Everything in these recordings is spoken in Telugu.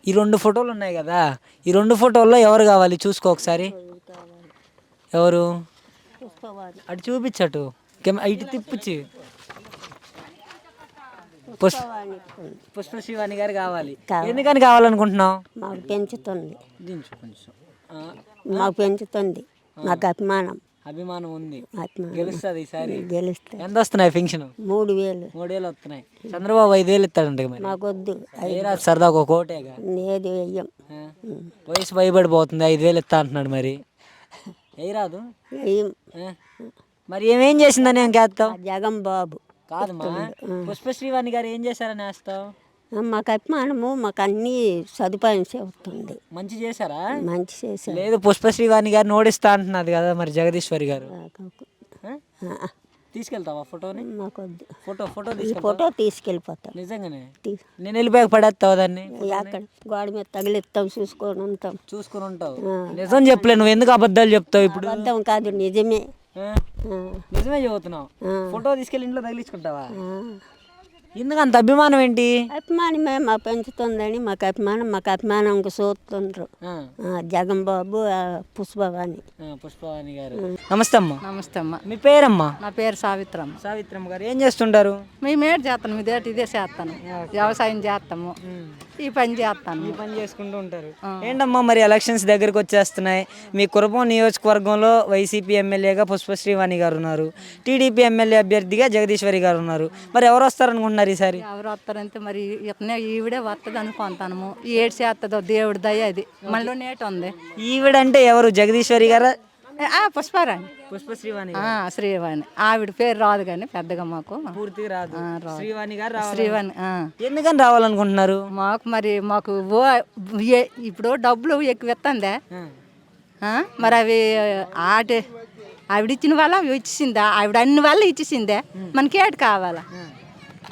ఈ 2 ఫోటోలు ఉన్నాయి కదా! ఈ 2 ఫోటోల్లో ఎవరు కావాలి చూసుకో ఒకసారి. ఎవరు? అటు చూపించటు. ఇటు తిప్పుచ్చి. పుష్పశ్రీవాణి గారు కావాలి. ఎందుకని కావాలనుకుంటున్నావు? మాకు పెంచుతుంది, దించు కొంచెం. మాకు పెంచుతుంది, మాకు అభిమానం ఉంది. అభిమానం గెలుస్తుంది ఈసారి. గెలుస్తే ఎంత వస్తున్నాయి పెన్షన్? 3000. 3000 వస్తున్నాయి. చంద్రబాబు 5000 ఇస్తాడంట మరి. మాకొద్దు, ఏరా సరదా ఒక కోటేగా. ఏది వెయ్యం. వయసు భయపడిపోతుంది, 5000 ఇస్తా అంటున్నాడు మరి. ఏ రాదు వెయ్యం. మరి ఏమేం చేసిందని ఏం చేస్తావు? జగన్ బాబు కాదమ్మా, పుష్పశ్రీవాణి గారు ఏం చేశారని వేస్తావు? మాకు అభిమానము, మాకు అన్ని సదుపాయం చేస్తుంది. మంచి చేశారా? మంచి చేశారు. లేదు, పుష్పశ్రీవాణి గారు ఓడిస్తా అంటున్నది కదా మరి జగదీశ్వరి గారు. తీసుకెళ్తావా ఫోటోని? మాకొద్దు. ఫోటో ఫోటో తీసుకెళ్ళిపోతాం. నిజంగానే నేను వెళ్ళిపోయాక పడేస్తావు దాన్ని. అక్కడ గోడ మీద తగిలిస్తాం, చూసుకొని ఉంటావు. నిజం చెప్పలే, నువ్వు ఎందుకు అబద్ధాలు చెప్తావు ఇప్పుడు? అబద్ధం కాదు, నిజమే. నిజమే చెబుతున్నావు. ఫోటో తీసుకెళ్ళి ఇంట్లో తగిలించుకుంటావా? ఎందుకు అంత అభిమానం ఏంటి? అభిమానమే మా పెంచుతుందని మాకు అభిమానం చూస్తుండ్రు. జగన్ బాబు, పుష్పవాణి గారు. నమస్తే అమ్మా. నమస్తే అమ్మ. మీ పేరమ్మా? నా పేరు సావిత్రమ్మ. సావిత్రమ్మ గారు ఏం చేస్తుంటారు? మేమేటి చేస్తాను, ఇదే చేస్తాను. వ్యవసాయం చేస్తాము, ఈ పని చేస్తాను. ఈ పని చేసుకుంటూ ఉంటారు. ఏంటమ్మా మరి ఎలక్షన్స్ దగ్గరకు వచ్చేస్తున్నాయి. మీ కురపం నియోజకవర్గంలో వైసీపీ ఎమ్మెల్యేగా పుష్పశ్రీవాణి గారు ఉన్నారు, టీడీపీ ఎమ్మెల్యే అభ్యర్థిగా జగదీశ్వరి గారు ఉన్నారు. మరి ఎవరు వస్తారనుకుంటున్నారు ఈసారి? ఎవరు వస్తారంటే మరి ఇతనే ఈవిడే వస్తుంది అనుకుంటాము. ఏడు చేస్తుందో దేవుడి దయ, అది మళ్ళీ నేటి ఉంది. ఈవిడంటే ఎవరు? జగదీశ్వరి గారా? పుష్పారాణి. పుష్పశ్రీవాణి. శ్రీవాణి. ఆవిడ పేరు రాదు కానీ పెద్దగా మాకు పూర్తిగా రాదు. శ్రీవాణి గారు. శ్రీవాణి. ఎందుకని రావాలనుకుంటున్నారు? మాకు ఇప్పుడు డబ్బులు ఎక్కువ ఇస్తుందే, మరి అవి ఆవిడ ఇచ్చిన వాళ్ళ అవి ఇచ్చేసిందా? ఆవిడ అన్ని వాళ్ళ ఇచ్చేసిందే, మనకి ఏడు కావాలా,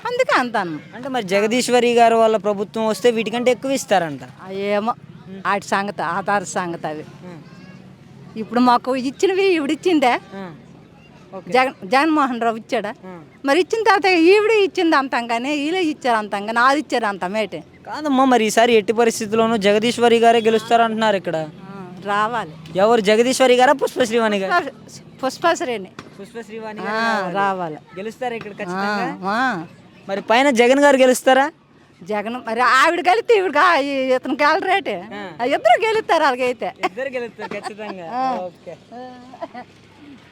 అందుకే అంతాను. అంటే మరి జగదీశ్వరి గారు వాళ్ళ ప్రభుత్వం వస్తే వీటికంటే ఎక్కువ ఇస్తారంట. ఏమో వాటి సంగతి, ఆధార సంగతి అవి. ఇప్పుడు మాకు ఇచ్చినవి ఈవిడ ఇచ్చిందే, జగన్మోహన్ రావు ఇచ్చాడా? మరి ఇచ్చిన తర్వాత ఈవిడ ఇచ్చింది అంతం కానీ వీళ్ళే ఇచ్చారు అంతం కానీ, అది ఇచ్చారు అంత మేటే కాదమ్మా. మరి ఈసారి ఎట్టి పరిస్థితుల్లోనూ జగదీశ్వరి గారే గెలుస్తారంటున్నారు ఇక్కడ. రావాలి. ఎవరు? జగదీశ్వరి గారా పుష్పశ్రీవాణి గారు? పుష్పశ్రేణి. పుష్పశ్రీవాణి రావాలి. గెలుస్తారు ఇక్కడ ఖచ్చితంగా. మరి పైన జగన్ గారు గెలుస్తారా? జగన్ మరి ఆవిడ గెలిస్తే ఇతను గెల రేటే, ఇద్దరు గెలుస్తారు. అలాగైతే ఇద్దరు గెలుస్తారు ఖచ్చితంగా.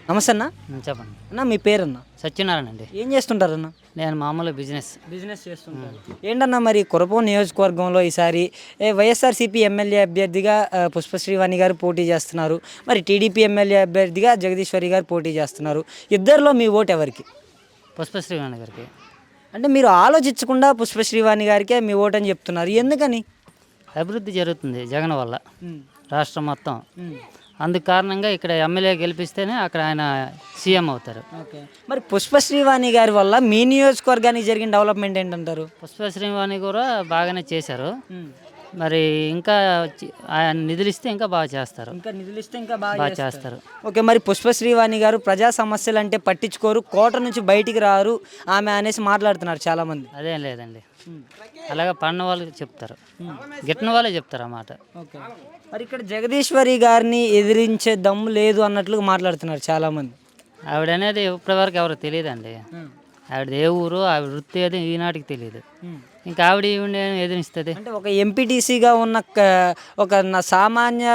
నమస్తే అన్న. చెప్పండి అన్న, మీ పేరన్నా? సత్యనారాయణ అండి. ఏం చేస్తుంటారన్న? నేను మామూలు బిజినెస్ చేస్తుంటారు. ఏంటన్నా మరి కురపం నియోజకవర్గంలో ఈసారి వైఎస్ఆర్సీపీ ఎమ్మెల్యే అభ్యర్థిగా పుష్పశ్రీవాణి గారు పోటీ చేస్తున్నారు, మరి టీడీపీ ఎమ్మెల్యే అభ్యర్థిగా జగదీశ్వరి గారు పోటీ చేస్తున్నారు. ఇద్దరిలో మీ ఓటు ఎవరికి? పుష్పశ్రీవాణి గారికి. అంటే మీరు ఆలోచించకుండా పుష్పశ్రీవాణి గారికే మీ ఓటు అని చెప్తున్నారు, ఎందుకని? అభివృద్ధి జరుగుతుంది జగన్ వల్ల రాష్ట్రం మొత్తం. అందుకు కారణంగా ఇక్కడ ఎమ్మెల్యే గెలిపిస్తేనే అక్కడ ఆయన సీఎం అవుతారు. మరి పుష్పశ్రీవాణి గారి వల్ల మీ నియోజకవర్గానికి జరిగిన డెవలప్మెంట్ ఏంటంటారు? పుష్పశ్రీవాణి కూడా బాగానే చేశారు. మరి ఇంకా ఆయన నిధులు ఇస్తే ఇంకా బాగా చేస్తారు. బాగా చేస్తారు. ఓకే, మరి పుష్పశ్రీవాణి గారు ప్రజా సమస్యలు అంటే పట్టించుకోరు, కోట నుంచి బయటికి రారు ఆమె అనేసి మాట్లాడుతున్నారు చాలా మంది. అదేం లేదండి, అలాగే పడిన వాళ్ళు చెప్తారు, గిట్టిన వాళ్ళే చెప్తారు అన్నమాట. ఓకే, మరి ఇక్కడ జగదీశ్వరి గారిని ఎదిరించే దమ్ము లేదు అన్నట్లు మాట్లాడుతున్నారు చాలా మంది. ఆవిడ అనేది ఇప్పటివరకు ఎవరు తెలియదండి. ఆవిడ ఏ ఊరు, ఆవిడ వృత్తి అది ఈనాటికి తెలియదు. ఇంకా ఆవిడ ఈవిడ ఎదిరిస్తుంది. అంటే ఒక ఎంపీటీసీగా ఉన్న ఒక సామాన్య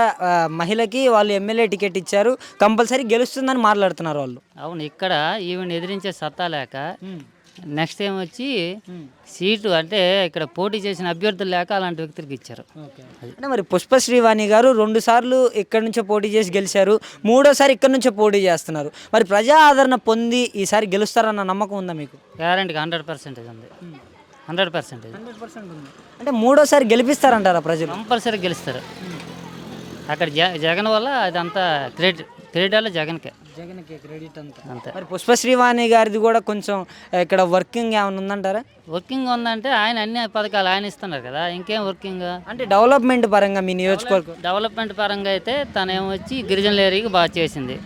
మహిళకి వాళ్ళు ఎమ్మెల్యే టికెట్ ఇచ్చారు, కంపల్సరీ గెలుస్తుందని మాట్లాడుతున్నారు వాళ్ళు. అవును, ఇక్కడ ఈవిడ ఎదిరించే సత్తా లేక నెక్స్ట్ టైం వచ్చి సీటు అంటే ఇక్కడ పోటీ చేసిన అభ్యర్థులు లేక అలాంటి వ్యక్తులకు ఇచ్చారు. అంటే మరి పుష్పశ్రీవాణి గారు 2 సార్లు ఇక్కడి నుంచే పోటీ చేసి గెలిచారు, 3వసారి ఇక్కడి నుంచే పోటీ చేస్తున్నారు. మరి ప్రజా ఆదరణ పొంది ఈసారి గెలుస్తారన్న నమ్మకం ఉందా మీకు? గ్యారెంటీగా 100% ఉంది. 100% అంటే 3వసారి గెలిపిస్తారంటారా ప్రజలు? కంపల్సరీ గెలుస్తారు. అక్కడ జగన్ వల్ల అదంతా క్రెడిట్ వల్ల జగన్కే క్రెడిట్ అంతే. మరి పుష్పశ్రీవాణి గారిది కూడా కొంచెం ఇక్కడ వర్కింగ్ ఏమైనా ఉందంటారా? వర్కింగ్ ఉందంటే ఆయన అన్ని పథకాలు ఆయన ఇస్తున్నారు కదా, ఇంకేం వర్కింగ్ అంటే డెవలప్మెంట్ పరంగా మీ నియోజకవర్గం డెవలప్మెంట్ పరంగా అయితే తను ఏమొచ్చి గిరిజనుల ఏరియాకి బాగా చేసింది.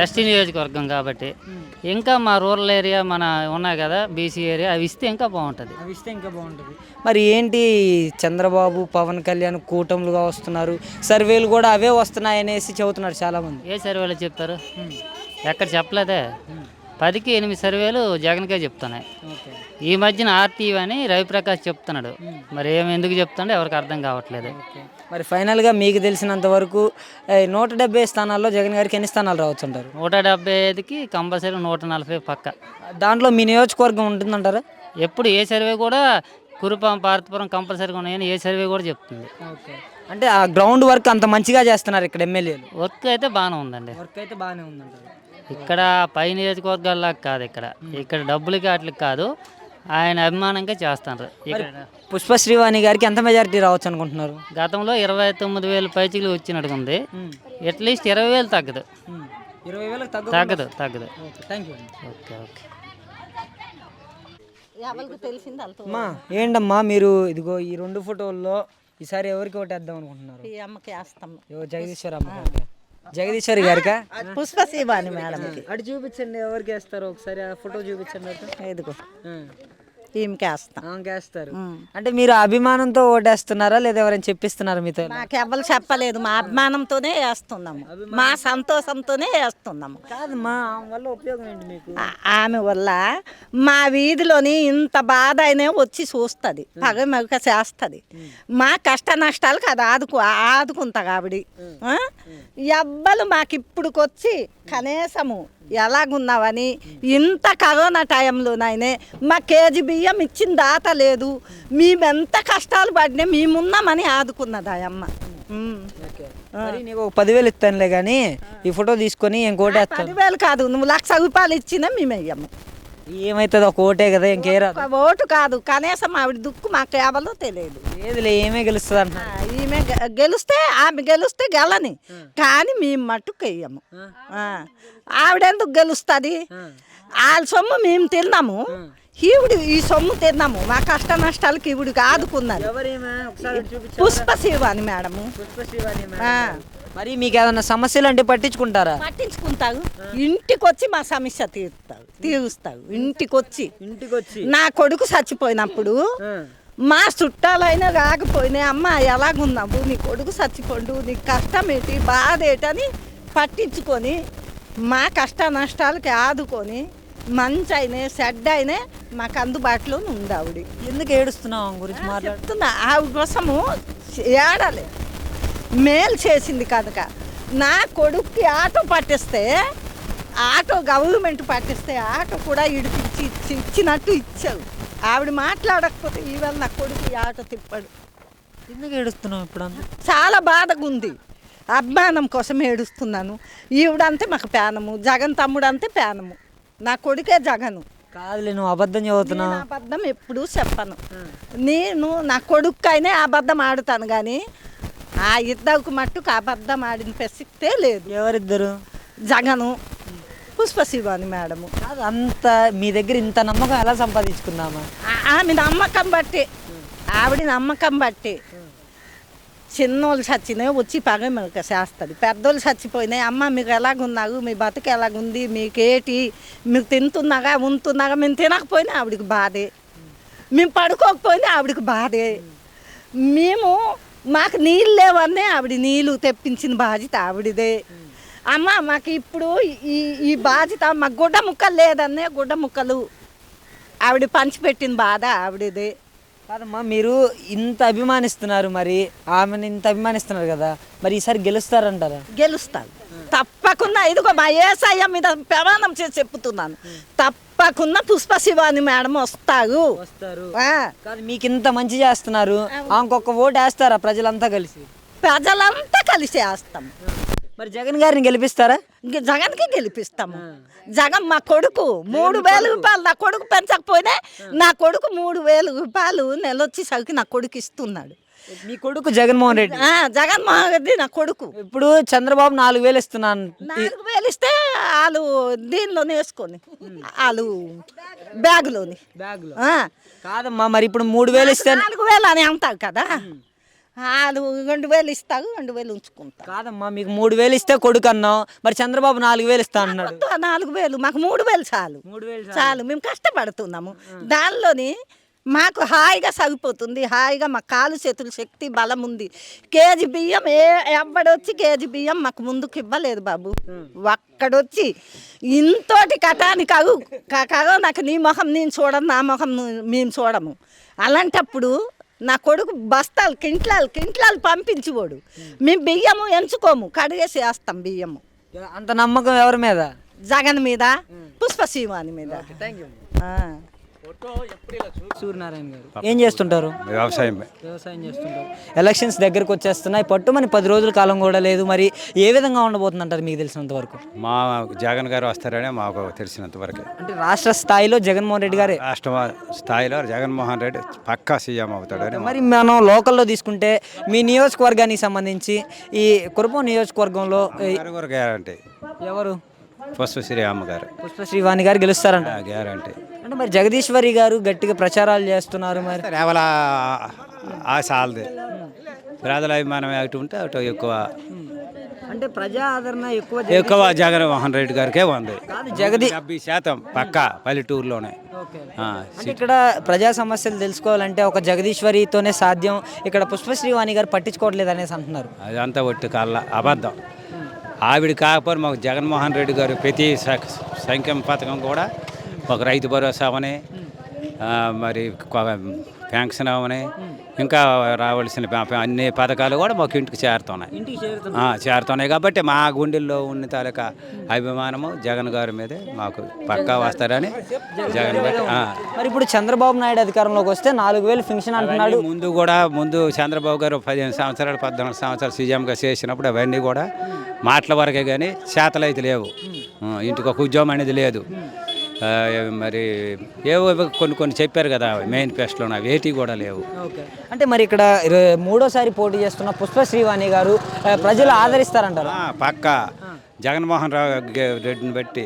ఎస్టీ నియోజకవర్గం కాబట్టి ఇంకా మా రూరల్ ఏరియా మన ఉన్నాయి కదా బీసీ ఏరియా అవి ఇస్తే ఇంకా బాగుంటుంది. అవి ఇస్తే ఇంకా బాగుంటుంది. మరి ఏంటి చంద్రబాబు పవన్ కళ్యాణ్ కూటములుగా వస్తున్నారు, సర్వేలు కూడా అవే వస్తున్నాయనేసి చెబుతున్నారు చాలామంది. ఏ సర్వేలో చెప్తారు? ఎక్కడ చెప్పలేదే. 10కి 8 సర్వేలు జగన్కే చెప్తున్నాయి. ఓకే. ఈ మధ్యన ఆర్టీవీ అని రవిప్రకాష్ చెప్తున్నాడు. మరి ఎందుకు చెప్తాడో ఎవరికి అర్థం కావట్లేదు. ఓకే. మరి ఫైనల్గా మీకు తెలిసినంత వరకు 170 స్థానాల్లో జగన్ గారికి ఎన్ని స్థానాలు రావచ్చు అంటారు? 175కి కంపల్సరీ 140 పక్క. దాంట్లో మీ నియోజకవర్గం ఉంటుందంటారా? ఎప్పుడు ఏ సర్వే కూడా కురుపాం పార్తపురం కంపల్సరీగా ఉన్నాయని ఏ సర్వే కూడా చెప్తుంది. ఓకే. అంటే ఆ గ్రౌండ్ వర్క్ అంత మంచిగా చేస్తున్నారు ఇక్కడ ఎమ్మెల్యేలు. వర్క్ అయితే బాగానే ఉందండి. వర్క్ అయితే బాగానే ఉందంటారు. ఇక్కడ పై నియోజకవర్గాల్లో కాదు, ఇక్కడ డబ్బులకి వాటికి కాదు, ఆయన అభిమానంగా చేస్తారు. ఇక్కడ పుష్ప శ్రీవాణి గారికి ఎంత మెజారిటీ రావచ్చు అనుకుంటున్నారు? గతంలో 29,000 పైచిలు వచ్చినట్టుకుంది. అట్లీస్ట్ 20,000 తగ్గదు. 20,000 తగ్గదు. Thank you. Okay okay. ఎవరికి తెలిసింది అంత అమ్మా ఏంటమ్మా మీరు ఇదిగో ఈ 2 ఫోటోల్లో ఈసారి ఎవరికి ఓటేద్దాం అనుకుంటున్నారు? ఈ అమ్మకి వేస్తాం. జగదీశ్వరి అమ్మ గారికా? జగదీశ్వరి గారికా? పుష్ప శ్రీవాణి మేడంకి. అటు చూపించండి, ఎవరికి వేస్తారు ఒకసారి ఆ ఫోటో చూపించండి. అటు ఇదిగో ఈమెకి వేస్తాం. వేస్తారు. అంటే మీరు అభిమానంతో ఓటేస్తున్నారా లేదా ఎవరైనా చెప్పిస్తున్నారా మీతో? మాకెవ్వరు చెప్పలేదు, మా అభిమానంతోనే వేస్తున్నాము, మా సంతోషంతోనే వేస్తున్నాము. కాదమ్మా, ఆమె వల్ల ఉపయోగం ఏంటి మీకు? ఆమె వల్ల మా వీధిలోని ఇంత బాధ అయినా వచ్చి చూస్తుంది, పగ మగ చేస్తుంది. మా కష్ట నష్టాలకు అది ఆదుకుంటా ఆవిడ. ఎవ్వరు మాకు ఇప్పుడుకొచ్చి కనీసము ఎలాగున్నావని ఇంత కరోనా టైంలోనైనా మా కేజీ బియ్యం ఇచ్చిన దాత లేదు. మేమెంత కష్టాలు పడినా మేమున్నామని ఆదుకున్నది ఆ అమ్మ. మరి నీకు 10,000 ఇస్తానులే కానీ ఈ ఫోటో తీసుకొని ఇంకోటేస్తాను. 10,000 కాదు, నువ్వు 1,00,000 రూపాయలు ఇచ్చినా మేము వెయ్యము. ఏమవుతుంది? ఒక ఓటే కదా, ఇంకేరా ఓటు కాదు, కనీసం ఆవిడ దుక్కు మాకు కేవలం తెలియదు. లేదులే, ఏమే గెలుస్తుంది అంట. ఈమె గెలిస్తే ఆమె గెలిస్తే గెలని, కానీ మేము మట్టుకు వెయ్యము. ఆవిడెందుకు గెలుస్తుంది? వాళ్ళ సొమ్ము మేము తిన్నాము, ఈవిడ ఈ సొమ్ము తిన్నాము. మా కష్ట నష్టాలకి ఈవిడికి ఆదుకున్నది పుష్ప శ్రీవాణి మేడము. మరి మీకు ఏదన్నా సమస్యలు అంటే పట్టించుకుంటారా? పట్టించుకుంటారు, ఇంటికి వచ్చి మా సమస్య తీరుస్తాడు. ఇంటికి వచ్చి నా కొడుకు చచ్చిపోయినప్పుడు మా చుట్టాలైనా రాకపోయినా, అమ్మ ఎలాగున్నావు, నీ కొడుకు చచ్చిపోండు, నీ కష్టం ఏంటి, బాధ ఏంటని పట్టించుకొని మా కష్ట నష్టాలకి ఆదుకొని మంచి అయినా చెడ్డ అయినా మాకు అందుబాటులో ఉంది ఆవిడ. ఎందుకు ఏడుస్తున్నావు గురించి చెప్తున్నా, ఆవిడ కోసము ఏడాలి, మేలు చేసింది కనుక. నా కొడుక్కి ఆటో పట్టిస్తే, ఆటో గవర్నమెంట్ పట్టిస్తే ఆటో కూడా ఇడిపించి ఇచ్చినట్టు ఇచ్చావు. ఆవిడ మాట్లాడకపోతే ఈవేళ నా కొడుకు ఆటో తిప్పాడు. ఎందుకు ఏడుస్తున్నావు ఇప్పుడు? చాలా బాధగా ఉంది, అభిమానం కోసం ఏడుస్తున్నాను. ఈవిడంతే మాకు పేనము, జగన్ తమ్ముడు అంతే పేనము, నా కొడుకే జగను. కాదులే, నువ్వు అబద్ధం చదువుతున్నావు. అబద్ధం ఎప్పుడూ చెప్పను. నేను నా కొడుక్కైనా అబద్ధం ఆడుతాను, కానీ ఆ ఇద్దరికి మట్టుకు అబద్ధం ఆడిన ప్రసక్తే లేదు. ఎవరిద్దరు? జగను, పుష్ప శ్రీవాణి మేడము. కాదు, అంత మీ దగ్గర ఇంత నమ్మకం ఎలా సంపాదించుకుందామా? ఆమె నమ్మకం బట్టి, ఆవిడ నమ్మకం బట్టి. చిన్నోళ్ళు చచ్చినాయి వచ్చి పగ మీకు చేస్తుంది, పెద్దోళ్ళు చచ్చిపోయినాయి, అమ్మ మీకు ఎలాగున్నారు, మీ బతుకు ఎలాగుంది, మీకేటి, మీకు తింటున్నాగా ఉంటున్నాగా. మేము తినకపోయినా ఆవిడకి బాధే, మేము పడుకోకపోయినా ఆవిడకి బాధే. మాకు నీళ్ళు లేవన్నీ ఆవిడ నీళ్ళు తెప్పించిన బాధ్యత ఆవిడదే. అమ్మ మాకు ఇప్పుడు ఈ బాధ్యత, మాకు గుడ్డ ముక్కలు లేదన్నే, గుడ్డ ముక్కలు ఆవిడ పంచిపెట్టిన బాధ ఆవిడదే. కాదమ్మా, మీరు ఇంత అభిమానిస్తున్నారు, మరి ఆమెను ఇంత అభిమానిస్తున్నారు కదా, మరి ఈసారి గెలుస్తారంటారా? గెలుస్తారు తప్పకుండా. ఇదిగో మా ఏసయ్య మీద ప్రమాణం చేసి చెప్తున్నాను, తప్పకుండా పుష్ప శివాని మేడం వస్తారు. కానీ మీకు ఇంత మంచి చేస్తున్నారు, ఇంకొక ఓటు వేస్తారా ప్రజలంతా కలిసి? ప్రజలంతా కలిసి వేస్తాం. మరి జగన్ గారిని గెలిపిస్తారా? జగన్కి గెలిపిస్తాము. జగన్ మా కొడుకు 3,000 రూపాయలు, నా కొడుకు పెంచకపోయినా నా కొడుకు 3,000 రూపాయలు నెలొచ్చేసరికి నా కొడుకు ఇస్తున్నాడు. మీ కొడుకు జగన్మోహన్ రెడ్డి? జగన్మోహన్ రెడ్డి నా కొడుకు. ఇప్పుడు చంద్రబాబు 4,000 ఇస్తున్నాను. 4,000 ఇస్తే వాళ్ళు దీనిలోనే వేసుకొని, వాళ్ళు బ్యాగులోని. కాదమ్మా, మరి ఇప్పుడు 3,000 ఇస్తే 4,000 అని అంటారు కదా, వాళ్ళు 2,000 ఇస్తావు 2,000 ఉంచుకుంటా. కాదమ్మా, మీకు 3,000 ఇస్తే కొడుకు అన్నావు, మరి చంద్రబాబు 4,000 ఇస్తా అన్నాడు. 4,000 మాకు 3,000 చాలు 3,000 చాలు. మేము కష్టపడుతున్నాము దానిలోని మాకు హాయిగా సాగిపోతుంది. హాయిగా మా కాలు చేతులు శక్తి బలం ఉంది. కేజీ బియ్యం ఎవ్వడొచ్చి కేజీ బియ్యం మాకు ముందుకు ఇవ్వలేదు బాబు. ఒక్కడొచ్చి ఇంతోటి కటానికి కాగా నాకు నీ మొహం నేను చూడను, నా మొహం మేము చూడము. అలాంటప్పుడు నా కొడుకు బస్తాలు కింట్లాలు పంపించుకోడు. మేము బియ్యము ఎంచుకోము, కడిగేసి వేస్తాం బియ్యము. అంత నమ్మకం ఎవరి మీద? జగన్ మీద, పుష్పశివాని మీద. ఆ. సూర్యనారాయణ గారు ఏం చేస్తుంటారు? వ్యవసాయం చేస్తుంటారు. ఎలక్షన్స్ దగ్గరకు వచ్చేస్తున్నాయి, పట్టుమని 10 రోజుల కాలం కూడా లేదు. మరి ఏ విధంగా ఉండబోతుంది అంటారు మీకు తెలిసినంత వరకు? మా జగన్ గారు వస్తారని మాకు తెలిసినంత వరకు. అంటే రాష్ట్ర స్థాయిలో జగన్మోహన్ రెడ్డి గారే, రాష్ట్ర స్థాయిలో జగన్మోహన్ రెడ్డి పక్కా సీఎం అవుతాడని. మరి మనం లోకల్లో తీసుకుంటే మీ నియోజకవర్గానికి సంబంధించి ఈ కురుపం నియోజకవర్గంలో గ్యారంటీ ఎవరు? పుష్పశ్రీ అమ్మగారు, పుష్పశ్రీవాణి గారు గెలుస్తారంట గ్యారంటీ. అంటే మరి జగదీశ్వరి గారు గట్టిగా ప్రచారాలు చేస్తున్నారు. మరి రేవల ఆశ ఆల్ది పేదల అభిమానం అటు ఉంటే అటు ఎక్కువ అంటే ప్రజా ఆదరణ ఎక్కువ జగన్మోహన్ రెడ్డి గారికే ఉంది. 70% పక్కా పల్లెటూరులోనే. అంటే ఇక్కడ ప్రజా సమస్యలు తెలుసుకోవాలంటే ఒక జగదీశ్వరితోనే సాధ్యం. ఇక్కడ పుష్పశ్రీవాణి గారు పట్టించుకోవట్లేదు అనేసి అంటున్నారు. అదంతా ఒట్టి కళ్ళ అబద్ధం. ఆవిడ కాకపోతే మాకు జగన్మోహన్ రెడ్డి గారు ప్రతి సంక్షేమ పథకం కూడా ఒక రైతు భరోసా అవని, మరి పెన్షన్ అవని, ఇంకా రావాల్సిన అన్ని పథకాలు కూడా మాకు ఇంటికి చేరుతున్నాయి. కాబట్టి మా గుండెల్లో ఉన్న తాలూకా అభిమానము జగన్ గారి మీదే మాకు పక్కా వస్తారని జగన్. మరి ఇప్పుడు చంద్రబాబు నాయుడు అధికారంలోకి వస్తే 4,000 పెన్షన్ అంటున్నాడు. ముందు చంద్రబాబు గారు 15 సంవత్సరాలు 14 సంవత్సరాలు సీఎంగా చేసినప్పుడు అవన్నీ కూడా మాటల వరకే కానీ చేతలు అయితే లేవు. ఇంటికి ఒక ఉద్యోగం అనేది లేదు. మరి ఏవో కొన్ని చెప్పారు కదా మేనిఫెస్టోలో, అవి ఏటి కూడా లేవు. అంటే మరి ఇక్కడ 3వ పోటీ చేస్తున్న పుష్పశ్రీవాణి గారు ప్రజలు ఆదరిస్తారంటారు? పక్కా జగన్మోహన్ రావు రెడ్డిని బట్టి,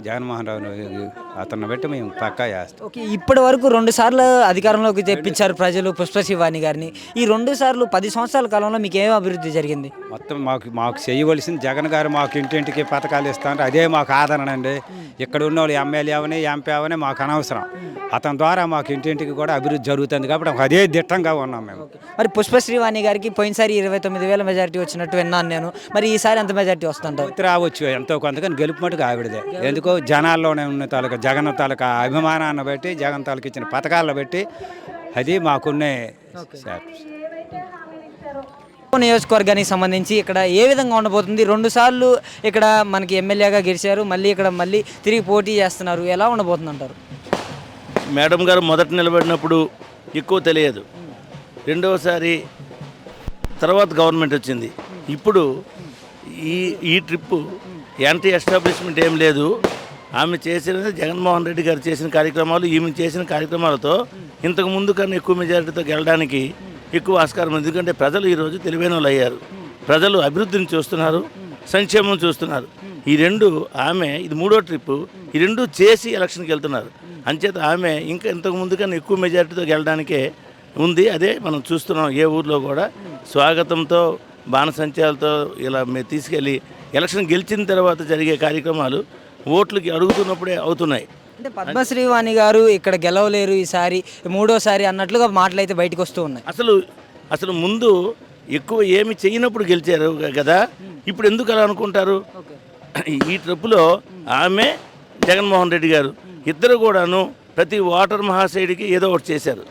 జగన్మోహన్ రావు అతన్ని బట్టి మేము పక్కా చేస్తాం. ఓకే, ఇప్పటి వరకు 2 సార్లు అధికారంలోకి తెప్పించారు ప్రజలు పుష్పశ్రీవాణి గారిని. ఈ 2 సార్లు 10 సంవత్సరాల కాలంలో మీకు ఏం అభివృద్ధి జరిగింది? మొత్తం మాకు చేయవలసింది జగన్ గారు మాకు ఇంటింటికి పథకాలు ఇస్తాను, అదే మాకు ఆదరణ అండి. ఇక్కడ ఉన్న వాళ్ళు ఎమ్మెల్యే అవని ఎంపీ అవని మాకు అనవసరం. అతని ద్వారా మాకు ఇంటింటికి కూడా అభివృద్ధి జరుగుతుంది కాబట్టి అదే దిట్టంగా ఉన్నాం మేము. మరి పుష్పశ్రీవాణి గారికి పోయినసారి 29,000 మెజారిటీ వచ్చినట్టు విన్నాను నేను. మరి ఈసారి ఎంత మెజారిటీ వస్తుంటారు? రావచ్చు ఎంతో కొంతగా, గెలుపు మటుకు ఆవిడదే. ఎందుకో జనాల్లోనే ఉన్న తాలూకా జగన్ తాలూకా అభిమానాన్ని బట్టి, జగన్ తాలూకా ఇచ్చిన పథకాలను బట్టి అది మాకున్నే. నియోజకవర్గానికి సంబంధించి ఇక్కడ ఏ విధంగా ఉండబోతుంది? 2 సార్లు ఇక్కడ మనకి ఎమ్మెల్యేగా గెలిచారు, మళ్ళీ ఇక్కడ తిరిగి పోటీ చేస్తున్నారు. ఎలా ఉండబోతుంది అంటారు? మేడం గారు మొదట నిలబడినప్పుడు ఎక్కువ తెలియదు, రెండవసారి తర్వాత గవర్నమెంట్ వచ్చింది. ఇప్పుడు ఈ ట్రిప్పు యాంటీ ఎస్టాబ్లిష్మెంట్ ఏం లేదు. ఆమె చేసిన జగన్మోహన్ రెడ్డి గారు చేసిన కార్యక్రమాలు, ఈమె చేసిన కార్యక్రమాలతో ఇంతకు ముందు కన్నా ఎక్కువ మెజారిటీతో గెలడానికి ఎక్కువ ఆస్కారం ఉంది. ఎందుకంటే ప్రజలు ఈరోజు తెలివైన వాళ్ళు అయ్యారు. ప్రజలు అభివృద్ధిని చూస్తున్నారు, సంక్షేమం చూస్తున్నారు. ఈ రెండు ఆమె ఇది 3వ ట్రిప్పు, ఈ రెండు చేసి ఎలక్షన్కి వెళ్తున్నారు. అంచేత ఆమె ఇంకా ఇంతకు ముందు కన్నా ఎక్కువ మెజారిటీతో గెలడానికే ఉంది. అదే మనం చూస్తున్నాం. ఏ ఊర్లో కూడా స్వాగతంతో బాణసంచాలతో ఇలా తీసుకెళ్ళి ఎలక్షన్ గెలిచిన తర్వాత జరిగే కార్యక్రమాలు ఓట్లకి అడుగుతున్నప్పుడే అవుతున్నాయి. అంటే పద్మశ్రీవాణి గారు ఇక్కడ గెలవలేరు ఈసారి, 3వసారి అన్నట్లుగా మాటలు అయితే బయటకు వస్తూ ఉన్నాయి. అసలు ముందు ఎక్కువ ఏమి చేయనప్పుడు గెలిచారు కదా, ఇప్పుడు ఎందుకు అలా అనుకుంటారు? ఈ ట్రిప్పులో ఆమె జగన్మోహన్ రెడ్డి గారు ఇద్దరు కూడాను ప్రతి ఓటర్ మహాశయుడికి ఏదో ఒకటి చేశారు.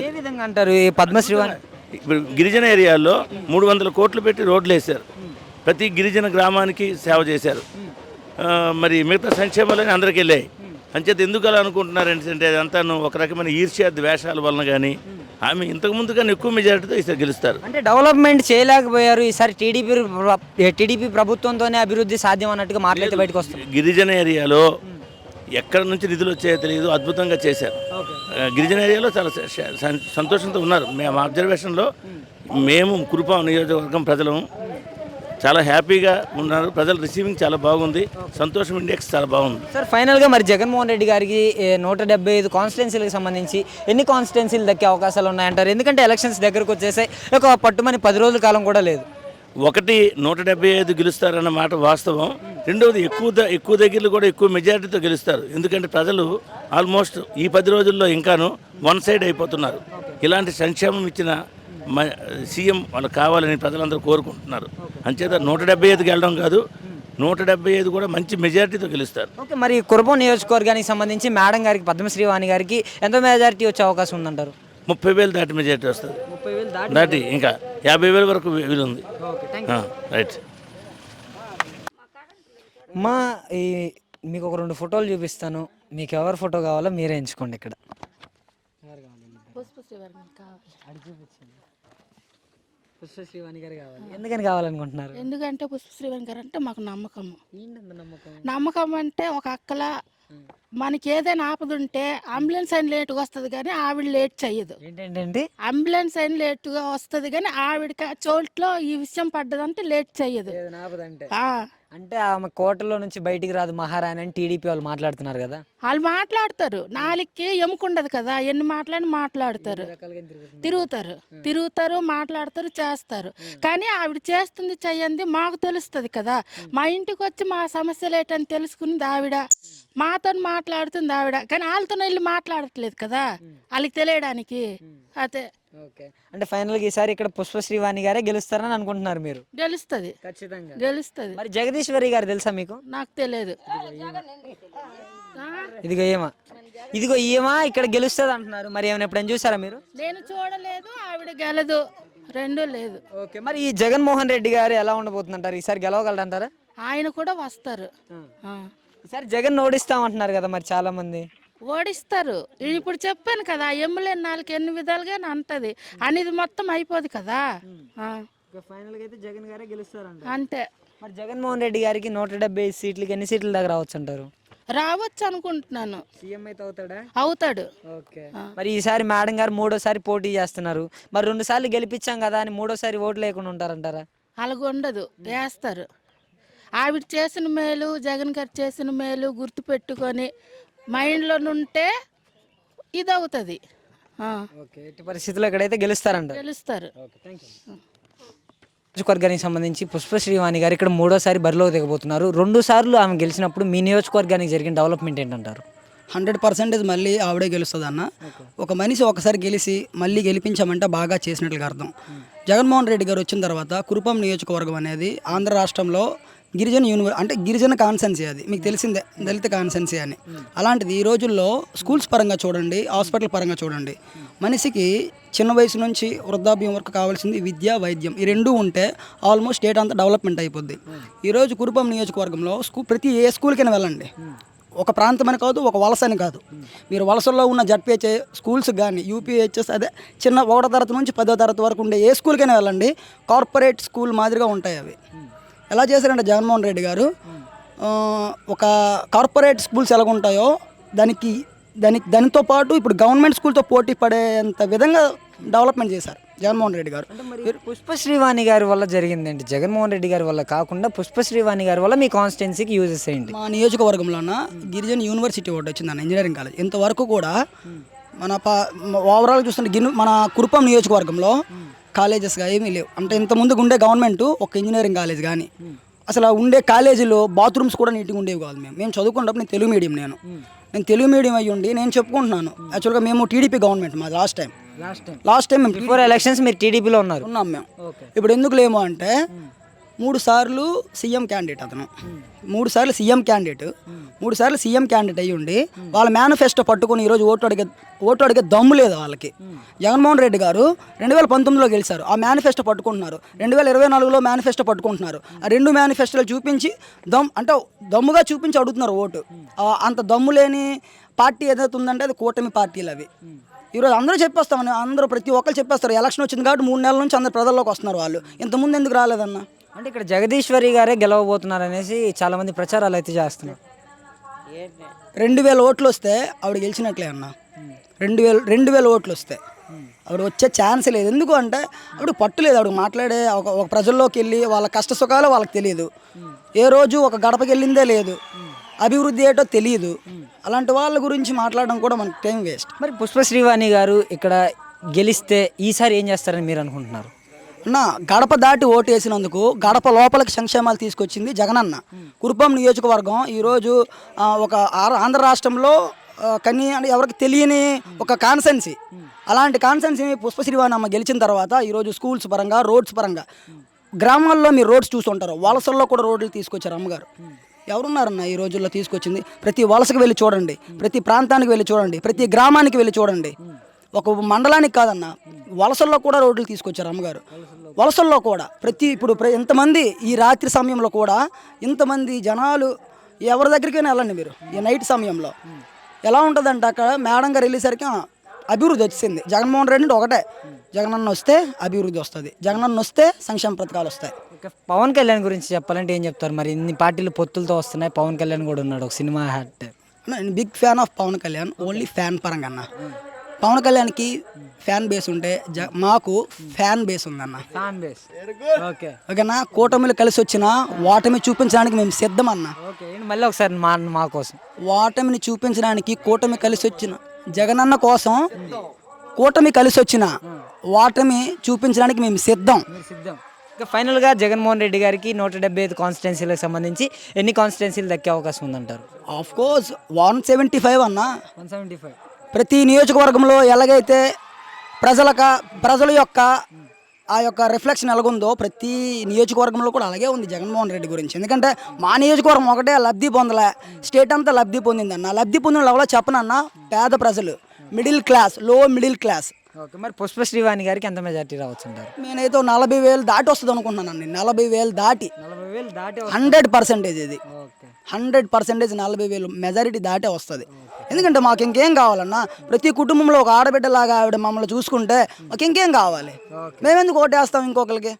ఏ విధంగా అంటారు? ఈ పద్మశ్రీవాణి ఇప్పుడు గిరిజన ఏరియాల్లో 300 కోట్లు పెట్టి రోడ్లు వేశారు. ప్రతి గిరిజన గ్రామానికి సేవ చేశారు. మరి మిగతా సంక్షేమాలని అందరికీ వెళ్ళాయి. అంచేత ఎందుకు అలా అనుకుంటున్నారు అంటే అదంతా ఒక రకమైన ఈర్ష్య ద్వేషాల వలన కానీ ఆమె ఇంతకుముందు కానీ ఎక్కువ మెజారిటీతో ఈసారి గెలుస్తారు. అంటే డెవలప్మెంట్ చేయలేకపోయారు ఈసారి. టీడీపీ ప్రభుత్వంతోనే అభివృద్ధి సాధ్యం అన్నట్టుగా మాట్లాడితే బయటకు వస్తుంది. గిరిజన ఏరియాలో ఎక్కడి నుంచి నిధులు వచ్చాయో తెలియదు, అద్భుతంగా చేశారు. గిరిజన ఏరియాలో చాలా సంతోషంతో ఉన్నారు. మేము అబ్జర్వేషన్లో మేము కురుపాం నియోజకవర్గం ప్రజలు చాలా హ్యాపీగా ఉన్నారు. ప్రజల రిసీవింగ్ చాలా బాగుంది. సంతోషం ఇండెక్స్ చాలా బాగుంది. సార్ ఫైనల్గా మరి జగన్మోహన్ రెడ్డి గారికి 175 కాన్స్టిట్యున్సీలకు సంబంధించి ఎన్ని కాన్స్టిట్యున్సీలు దక్కే అవకాశాలు ఉన్నాయంటారు? ఎందుకంటే ఎలక్షన్స్ దగ్గరకు వచ్చేసాయి, ఒక పట్టుమని 10 రోజుల కాలం కూడా లేదు. ఒకటి 175 గెలుస్తారన్న మాట వాస్తవం. రెండవది ఎక్కువ దగ్గరలో కూడా ఎక్కువ మెజారిటీతో గెలుస్తారు. ఎందుకంటే ప్రజలు ఆల్మోస్ట్ ఈ 10 రోజుల్లో ఇంకాను వన్ సైడ్ అయిపోతున్నారు. ఇలాంటి సంక్షేమం ఇచ్చిన సీఎం వాళ్ళు కావాలని ప్రజలందరూ కోరుకుంటున్నారు. అంచేత 175కి వెళ్ళడం కాదు, 175 కూడా మంచి మెజారిటీతో గెలుస్తారు. ఓకే, మరి కురపం నియోజకవర్గానికి సంబంధించి మేడం గారికి, పద్మశ్రీవాణి గారికి ఎంత మెజారిటీ వచ్చే అవకాశం ఉందంటారు? 30,000 దాటి మెజారిటీ వస్తుంది. 30,000 దాటి ఇంకా 50,000 వరకు వీలుంది. రైట్. మా మీకు ఒక 2 ఫోటోలు చూపిస్తాను, మీకు ఎవరి ఫోటో కావాలో మీరే ఎంచుకోండి. ఇక్కడ పుష్పశ్రీవాణి గారు కావాలి. ఎందుకని కావాలనుకుంటున్నారు? ఎందుకంటే పుష్పశ్రీవాణి గారు అంటే మాకు నమ్మకం అంటే ఒక అక్కల మనకి ఏదైనా ఆపదుంటే అంబులెన్స్ అయిన లేటుగా వస్తుంది కానీ ఆవిడ లేట్ చెయ్యదు. ఏంటంటే అంబులెన్స్ అయిన లేటుగా వస్తుంది కానీ ఆవిడకి చోట్లో ఈ విషయం పడ్డదంటే లేట్ చెయ్యదు. అంటే ఆమె కోటలో నుంచి బయటికి రాదు మహారాణి అని టీడీపీ వాళ్ళు మాట్లాడుతున్నారు కదా. వాళ్ళు మాట్లాడతారు, నాలుగుకి ఎముకుండదు కదా, ఎన్ని మాట్లాడతారు, తిరుగుతారు, మాట్లాడతారు, చేస్తారు. కానీ ఆవిడ చేస్తుంది చెయ్యంది మాకు తెలుస్తుంది కదా. మా ఇంటికి వచ్చి మా సమస్యలు ఏంటని తెలుసుకున్నది ఆవిడ, మాతో మాట్లాడుతుంది ఆవిడ. కానీ వాళ్ళతో వెళ్ళి మాట్లాడట్లేదు కదా వాళ్ళకి తెలియడానికి. అదే ఓకే, అంటే ఫైనల్గా ఈసారి ఇక్కడ పుష్పశ్రీవాణి గారే గెలుస్తారని అనుకుంటున్నారు మీరు? గెలుస్తుంది, ఖచ్చితంగా గెలుస్తుంది. మరి జగదీశ్వరి గారు తెలుసా మీకు? నాకు తెలియదు. ఇదిగో ఈయమా ఇక్కడ గెలుస్తుంది అంటున్నారు. మరి ఏమైనా ఎప్పుడైనా చూసారా మీరు? నేను చూడలేదు, ఆవిడ గెలదు, రెండూ లేదు. ఓకే, మరి ఈ జగన్మోహన్ రెడ్డి గారు ఎలా ఉండబోతుందంటారు? ఈసారి గెలవగలరంటారా? ఆయన కూడా వస్తారు. ఈసారి జగన్ ఓడిస్తామంటున్నారు కదా మరి చాలా మంది. ఓడిస్తారు. ఇప్పుడు చెప్పాను కదా, ఎమ్మెల్యే 4 ఎన్ని విధాలుగా అంటది అనేది మొత్తం అయిపోదు కదా. ఫైనల్ గా అయితే జగన్ గారే గెలుస్తారంట. అంతే. మరి జగన్మోహన్ రెడ్డి గారికి 175 సీట్లకి ఎన్ని సీట్ల దాకా రావచ్చు అంటారు? రావచ్చు అనుకుంటున్నాను. సీఎం అయితే అవుతాడా? అవుతాడు. ఓకే, మరి ఈసారి మేడం గారు 3వ సారి పోటీ చేస్తున్నారు. మరి 2 సార్లు గెలిపించాం కదా అని 3వ సారి ఓట్లు లేకుండా ఉంటారంటారా? అలాగ ఉండదు, వేస్తారు. ఆవిడ చేసిన మేలు, జగన్ గారు చేసిన మేలు గుర్తు పెట్టుకొని మైండ్లో ఉంటే ఇది అవుతుంది. ఓకే, ఎట్టి పరిస్థితుల్లో ఇక్కడైతే గెలుస్తారంట. గెలుస్తారు. నియోజకవర్గానికి సంబంధించి పుష్పశ్రీవాణి గారు ఇక్కడ 3వ సారి బరిలో దిగబోతున్నారు. 2 సార్లు ఆమె గెలిచినప్పుడు మీ నియోజకవర్గానికి జరిగిన డెవలప్మెంట్ ఏంటంటారు? 100% మళ్ళీ ఆవిడే గెలుస్తుంది అన్న. ఒక మనిషి ఒకసారి గెలిచి మళ్ళీ గెలిపించామంటే బాగా చేసినట్లుగా అర్థం. జగన్మోహన్ రెడ్డి గారు వచ్చిన తర్వాత కురుపాం నియోజకవర్గం అనేది ఆంధ్ర రాష్ట్రంలో గిరిజన కాన్సెన్సీ, అది మీకు తెలిసిందే, దళిత కాన్సెన్సీ అని. అలాంటిది ఈ రోజుల్లో స్కూల్స్ పరంగా చూడండి, హాస్పిటల్ పరంగా చూడండి, మనిషికి చిన్న వయసు నుంచి వృద్ధాప్యం వరకు కావాల్సింది విద్య, వైద్యం, ఈ 2 ఉంటే ఆల్మోస్ట్ స్టేట్ అంతా డెవలప్మెంట్ అయిపోద్ది. ఈరోజు కురుపాం నియోజకవర్గంలో ప్రతి ఏ స్కూల్కైనా వెళ్ళండి, ఒక ప్రాంతం అని కాదు, ఒక వలస అని కాదు, మీరు వలసల్లో ఉన్న జడ్పీహెచ్ స్కూల్స్ కానీ యూపీహెచ్ఎస్, అదే చిన్న 1వ తరగతి నుంచి 10వ తరగతి వరకు ఉండే ఏ స్కూల్కైనా వెళ్ళండి, కార్పొరేట్ స్కూల్ మాదిరిగా ఉంటాయి అవి. ఎలా చేశారంటే జగన్మోహన్ రెడ్డి గారు ఒక కార్పొరేట్ స్కూల్స్ ఎలాగుంటాయో దానితో పాటు ఇప్పుడు గవర్నమెంట్ స్కూల్తో పోటీ పడేంత విధంగా డెవలప్మెంట్ చేశారు జగన్మోహన్ రెడ్డి గారు. పుష్పశ్రీవాణి గారి వల్ల జరిగిందేంటి? జగన్మోహన్ రెడ్డి గారి వల్ల కాకుండా పుష్పశ్రీవాణి గారి వల్ల మీ కాన్స్టిట్యున్సీకి యూజెస్ ఏంటి? మా నియోజకవర్గంలోన గిరిజన యూనివర్సిటీ ఒకటి వచ్చిందన్న, ఇంజనీరింగ్ కాలేజ్. ఇంతవరకు కూడా మన ఓవరాల్ చూస్తుంటే మన కురుపాం నియోజకవర్గంలో కాలేజెస్గా ఏమీ లేవు. అంటే ఇంతకుముందు ఉండే గవర్నమెంట్ ఒక ఇంజనీరింగ్ కాలేజ్ కానీ, అసలు ఉండే కాలేజీలో బాత్రూమ్స్ కూడా నీట్గా ఉండేవి కాదు. మేము చదువుకున్నప్పుడు నేను తెలుగు మీడియం, నేను తెలుగు మీడియం అయ్యి ఉండి నేను చెప్పుకుంటున్నాను. యాక్చువల్గా మేము టీడీపీ గవర్నమెంట్ మాది లాస్ట్ టైం మేము బిఫోర్ ఎలక్షన్స్ మీరు టీడీపీలో ఉన్నాం మేము. ఇప్పుడు ఎందుకు లేము అంటే 3 సార్లు సీఎం క్యాండిడేట్ అతను, 3 సార్లు సీఎం క్యాండిడేట్ అయ్యి ఉండి వాళ్ళ మేనిఫెస్టో పట్టుకొని ఈరోజు ఓటు అడిగే దమ్ము లేదు వాళ్ళకి. జగన్మోహన్ రెడ్డి గారు 2019లో గెలిచారు, ఆ మేనిఫెస్టో పట్టుకుంటున్నారు. 2024లో మేనిఫెస్టో పట్టుకుంటున్నారు. ఆ 2 మేనిఫెస్టోలు చూపించి దమ్ముగా చూపించి అడుగుతున్నారు ఓటు. అంత దమ్ము లేని పార్టీ ఏదైతే ఉందంటే అది కూటమి పార్టీలు అవి. ఈరోజు అందరూ చెప్పేస్తామని, ప్రతి ఒక్కరు చెప్పేస్తారు. ఎలక్షన్ వచ్చింది కాబట్టి 3 నెలల నుంచి అందరు ప్రజల్లోకి వస్తున్నారు. వాళ్ళు ఇంతకుముందు ఎందుకు రాలేదన్న? అంటే ఇక్కడ జగదీశ్వరి గారే గెలవబోతున్నారు అనేసి చాలా మంది ప్రచారాలు అయితే చేస్తున్నారు. 2000 ఓట్లు వస్తే ఆవిడ గెలిచినట్లే అన్న. 2000 ఓట్లు వస్తే ఆవిడ వచ్చే ఛాన్స్ లేదు. ఎందుకు అంటే ఆవిడ పట్టు లేదు. ఆవిడ మాట్లాడే ఒక ప్రజల్లోకి వెళ్ళి వాళ్ళ కష్ట సుఖాలు వాళ్ళకి తెలియదు. ఏ రోజు ఒక గడపకి వెళ్ళిందే లేదు. అభివృద్ధి ఏంటో తెలియదు. అలాంటి వాళ్ళ గురించి మాట్లాడడం కూడా మనకు టైం వేస్ట్. మరి పుష్పశ్రీవాణి గారు ఇక్కడ గెలిస్తే ఈసారి ఏం చేస్తారని మీరు అనుకుంటున్నారు? అన్న, గడప దాటి ఓటు వేసినందుకు గడప లోపలికి సంక్షేమాలు తీసుకొచ్చింది జగనన్న. కురుపాం నియోజకవర్గం ఈరోజు ఒక ఆంధ్ర రాష్ట్రంలో కనీ ఎవరికి తెలియని ఒక కాన్సెన్సీ. అలాంటి కాన్సెన్సీ పుష్పశ్రీవాణి అమ్మ గెలిచిన తర్వాత ఈరోజు స్కూల్స్ పరంగా, రోడ్స్ పరంగా, గ్రామాల్లో మీరు రోడ్స్ చూస్తుంటారు, వలసల్లో కూడా రోడ్లు తీసుకొచ్చారు అమ్మగారు. ఎవరున్నారన్న ఈ రోజుల్లో తీసుకొచ్చింది? ప్రతి వలసకు వెళ్ళి చూడండి, ప్రతి ప్రాంతానికి వెళ్ళి చూడండి, ప్రతి గ్రామానికి వెళ్ళి చూడండి. ఒక మండలానికి కాదన్న, వలసల్లో కూడా రోడ్లు తీసుకొచ్చారు అమ్మగారు. వలసల్లో కూడా ఇప్పుడు ఎంతమంది ఈ రాత్రి సమయంలో కూడా ఇంతమంది జనాలు ఎవరి దగ్గరికైనా వెళ్ళండి మీరు ఈ నైట్ సమయంలో ఎలా ఉంటుందంటే అక్కడ మేడం గారు వెళ్ళేసరికి అభివృద్ధి వచ్చింది. జగన్మోహన్ రెడ్డి అంటే ఒకటే, జగనన్న వస్తే అభివృద్ధి వస్తుంది, జగనన్న వస్తే సంక్షేమ పథకాలు వస్తాయి. పవన్ కళ్యాణ్ గురించి చెప్పాలంటే ఏం చెప్తారు? మరి ఇన్ని పార్టీలు పొత్తులతో వస్తున్నాయి, పవన్ కళ్యాణ్ కూడా ఉన్నాడు, ఒక సినిమా యాక్టర్. నేను big fan of Pawan Kalyan, only fan పరంగా అన్న. పవన్ కళ్యాణ్కి ఫ్యాన్ బేస్ ఉంటే మాకు ఫ్యాన్ బేస్ ఉందన్న. ఓకేనా? కూటమిలు కలిసి వచ్చిన ఓటమి చూపించడానికి మేము సిద్ధమన్నా. మళ్ళీ ఒకసారి మా కోసం ఓటమిని చూపించడానికి కూటమి కలిసి వచ్చిన జగనన్న కోసం కూటమి కలిసి వచ్చిన ఓటమి చూపించడానికి మేము సిద్ధం. ఇంకా ఫైనల్గా జగన్మోహన్ రెడ్డి గారికి 175 కాన్స్టిట్యున్సీలకు సంబంధించి ఎన్ని కాన్స్టిట్యున్సీలు దక్కే అవకాశం ఉందంటారు? ఆఫ్ కోర్స్ 175 అన్న. 175. ప్రతి నియోజకవర్గంలో ఎలాగైతే ప్రజల యొక్క ఆ యొక్క రిఫ్లెక్షన్ ఎలాగుందో ప్రతి నియోజకవర్గంలో కూడా అలాగే ఉంది జగన్మోహన్ రెడ్డి గురించి. ఎందుకంటే మా నియోజకవర్గం ఒకటే లబ్ధి పొందలే, స్టేట్ అంతా లబ్ధి పొందిందన్న. లబ్ధి పొందిన ఎవరో చెప్పనన్నా, పేద ప్రజలు, మిడిల్ క్లాస్, లో మిడిల్ క్లాస్. ఓకే, మరి పుష్పశ్రీవాణి గారికి ఎంత మెజార్టీ రావచ్చు అంటారు? నేనైతే 40,000 దాటి వస్తుంది అనుకుంటున్నాను. 40,000 దాటి 100% ఇది 100% 40,000 మెజారిటీ దాటే వస్తుంది. ఎందుకంటే మాకు ఇంకేం కావాలన్నా, ప్రతి కుటుంబంలో ఒక ఆడబిడ్డలాగా ఆవిడ మమ్మల్ని చూసుకుంటే మాకు ఇంకేం కావాలి? మేమెందుకు ఓటేస్తాం ఇంకొకరికి?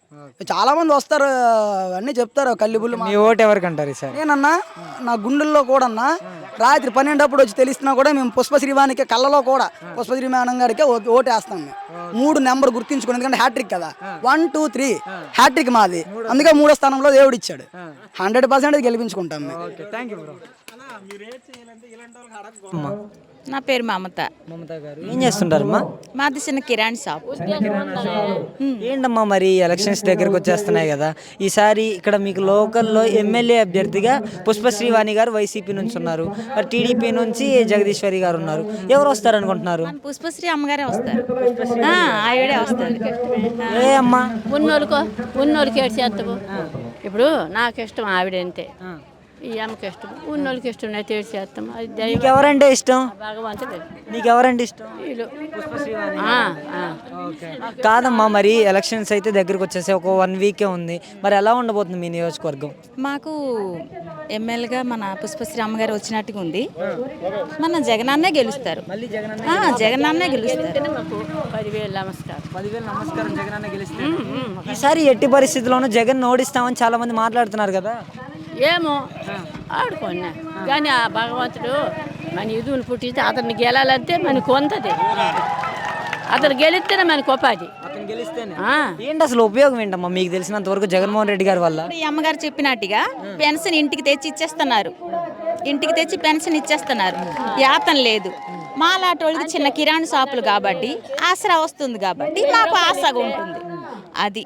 చాలా మంది వస్తారు, అన్నీ చెప్తారు కల్లిబుల్లు. మీ ఓటు ఎవరికి అంటారు సార్? నేనన్నా నా గుండెల్లో కూడా అన్నా రాత్రి 12 వచ్చి తెలిసినా కూడా మేము పుష్పశ్రీవాణికి కళ్ళలో కూడా పుష్పశ్రీ మేడం గారికి ఓటేస్తాం. మేము 3 నెంబర్ గుర్తించుకుని, ఎందుకంటే హ్యాట్రిక్ కదా, 1, 2, 3 హ్యాట్రిక్ మాది. అందుకే 3వ స్థానంలో దేవుడు ఇచ్చాడు. 100% గెలిపించుకుంటాం మేము. నా పేరు మమత. మమత గారు ఏం చేస్తుంటారమ్మా? మాది చిన్న కిరాణి షాప్. ఏంటమ్మా మరి ఎలక్షన్స్ దగ్గరకు వచ్చేస్తున్నాయి కదా, ఈసారి ఇక్కడ మీకు లోకల్లో ఎమ్మెల్యే అభ్యర్థిగా పుష్పశ్రీవాణి గారు వైసీపీ నుంచి ఉన్నారు, మరి టీడీపీ నుంచి జగదీశ్వరి గారు ఉన్నారు. ఎవరు వస్తారు అనుకుంటున్నారు? పుష్పశ్రీ అమ్మగారే వస్తారు. ఆవిడే వస్తారు. ఏ అమ్మా? ఉన్నోళ్ళకి ఏడు చేస్తావు. ఇప్పుడు నాకు ఇష్టం ఆవిడంటే, ఈ అమ్మకి ఇష్టం, ఉన్నోళ్ళకి ఇష్టం, అయితే ఏడు చేస్తాం. నీకు ఎవరంటే ఇష్టం? భగవంతుడు. నీకు ఎవరంటే ఇష్టం? కాదమ్మా, మరి ఎలక్షన్స్ అయితే దగ్గరకు వచ్చేసి ఒక 1 వీకే ఉంది, మరి ఎలా ఉండబోతుంది మీ నియోజకవర్గం? మాకు ఎమ్మెల్యేగా మన పుష్పశ్రీ అమ్మగారు వచ్చినట్టుగా ఉంది. మన జగనన్నే గెలుస్తారు. జగనన్నే గెలుస్తారు. 10,000 నమస్కారం. 10,000 నమస్కారం. జగనన్న గెలిస్తే ఈసారి ఎట్టి పరిస్థితుల్లోనూ జగన్ ఓడిస్తామని చాలా మంది మాట్లాడుతున్నారు కదా. ఏమో ఆడుకోన్నా కానీ ఆ భగవంతుడు మన ఇదుని పుట్టిస్తే అతన్ని గెలాలంటే మనకు వంతది. అతను గెలిస్తేనే మనకు ఉపాధి. ఏంటి అసలు ఉపయోగం ఏంటమ్మా మీకు తెలిసినంత వరకు జగన్మోహన్ రెడ్డి గారి వల్ల? ఈ అమ్మగారు చెప్పినట్టుగా పెన్షన్ ఇంటికి తెచ్చి ఇచ్చేస్తున్నారు. ఇంటికి తెచ్చి పెన్షన్ ఇచ్చేస్తున్నారు. యాతన లేదు. మాలాంటి వాళ్ళకి చిన్న కిరాణా షాపులు కాబట్టి ఆసరా వస్తుంది, కాబట్టి మాకు ఆశగా ఉంటుంది. అది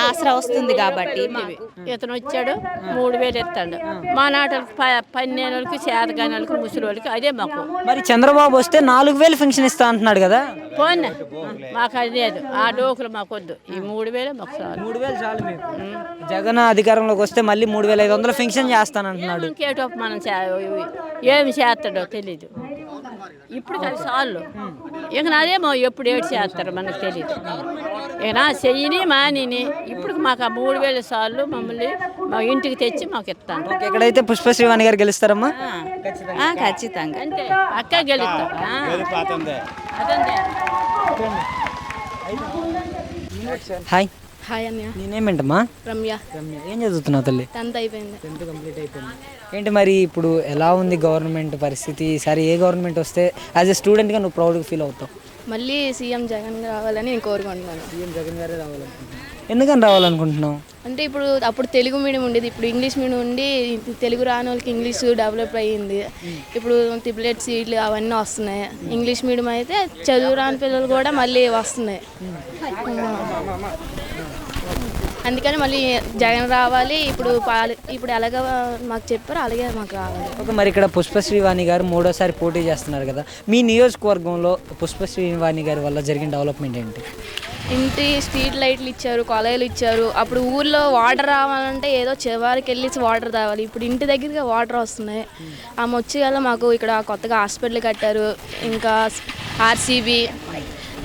ఆసరా వస్తుంది కాబట్టి ఇతను వచ్చాడు 3,000 ఇస్తాడు. మా నాటలకు 12 చేతగాని వాళ్ళకి, ముసలి వాళ్ళకి అదే మాకు. మరి చంద్రబాబు వస్తే 4,000 పెన్షన్ ఇస్తా అంటున్నాడు కదా. పోనీ మాకు అది లేదు, ఆ డోకులు మాకు వద్దు. ఈ 3,000 మాకు చాలు. 3,000 చాలు మీకు. జగన్ అధికారంలోకి వస్తే మళ్ళీ 3,500 పెన్షన్ చేస్తానంటున్నాడు. ఇంకేటో మనం ఏమి చేస్తాడో తెలీదు. ఇప్పుడు అది చాలు. ఇక నాదేమో ఎప్పుడు ఏడు చేస్తారు మనకు తెలియదు. ఇక నా చెయ్యిని మానిని ఇప్పుడు మాకు ఆ 3,000 సార్లు మమ్మల్ని మా ఇంటికి తెచ్చి మాకు ఇస్తాను. ఎక్కడైతే పుష్పశ్రీవాణి గారు గెలుస్తారమ్మా? ఖచ్చితంగా. అంటే అక్క గెలుస్తాం. హాయ్. హాయ్ అన్నయ్య. నేనేమేంటమ్మా? రమ్య. ఏం చదువుతున్నావు తల్లి? 10th అయిపోయింది. 10th కంప్లీట్ అయిపోయింది. ఏంటి మరి ఇప్పుడు ఎలా ఉంది గవర్నమెంట్ పరిస్థితి? ఈసారి ఏ గవర్నమెంట్ వస్తే యాజ్ ఎ స్టూడెంట్గా నువ్వు ప్రౌడ్గా ఫీల్ అవుతావు? మళ్ళీ సీఎం జగన్ రావాలని నేను కోరుకుంటున్నాను. సీఎం జగన్ గారే రావాలనుకుంటున్నాను. ఎందుకని రావాలనుకుంటున్నాం? అంటే ఇప్పుడు అప్పుడు తెలుగు మీడియం ఉండేది, ఇప్పుడు ఇంగ్లీష్ మీడియం ఉండి తెలుగు రాని వాళ్ళకి ఇంగ్లీష్ డెవలప్ అయ్యింది. ఇప్పుడు టిబ్లెట్ సీట్లు అవన్నీ వస్తున్నాయి. ఇంగ్లీష్ మీడియం అయితే చదువు రాని పిల్లలు కూడా మళ్ళీ వస్తున్నాయి. అందుకని మళ్ళీ జగన్ రావాలి. ఇప్పుడు ఎలాగ మాకు చెప్పారో అలాగే మాకు రావాలి. ఓకే, మరి ఇక్కడ పుష్పశ్రీవాణి గారు 3వ సారి పోటీ చేస్తున్నారు కదా, మీ నియోజకవర్గంలో పుష్పశ్రీవాణి గారి వల్ల జరిగిన డెవలప్మెంట్ ఏంటి? ఇంటి స్ట్రీట్ లైట్లు ఇచ్చారు, కాలేజీలు ఇచ్చారు. అప్పుడు ఊర్లో వాటర్ రావాలంటే ఏదో చివరికి వెళ్ళి వాటర్ తావాలి. ఇప్పుడు ఇంటి దగ్గరగా వాటర్ వస్తున్నాయి. ఆమె వచ్చి వల్ల మాకు ఇక్కడ కొత్తగా హాస్పిటల్ కట్టారు. ఇంకా ఆర్సీబీ,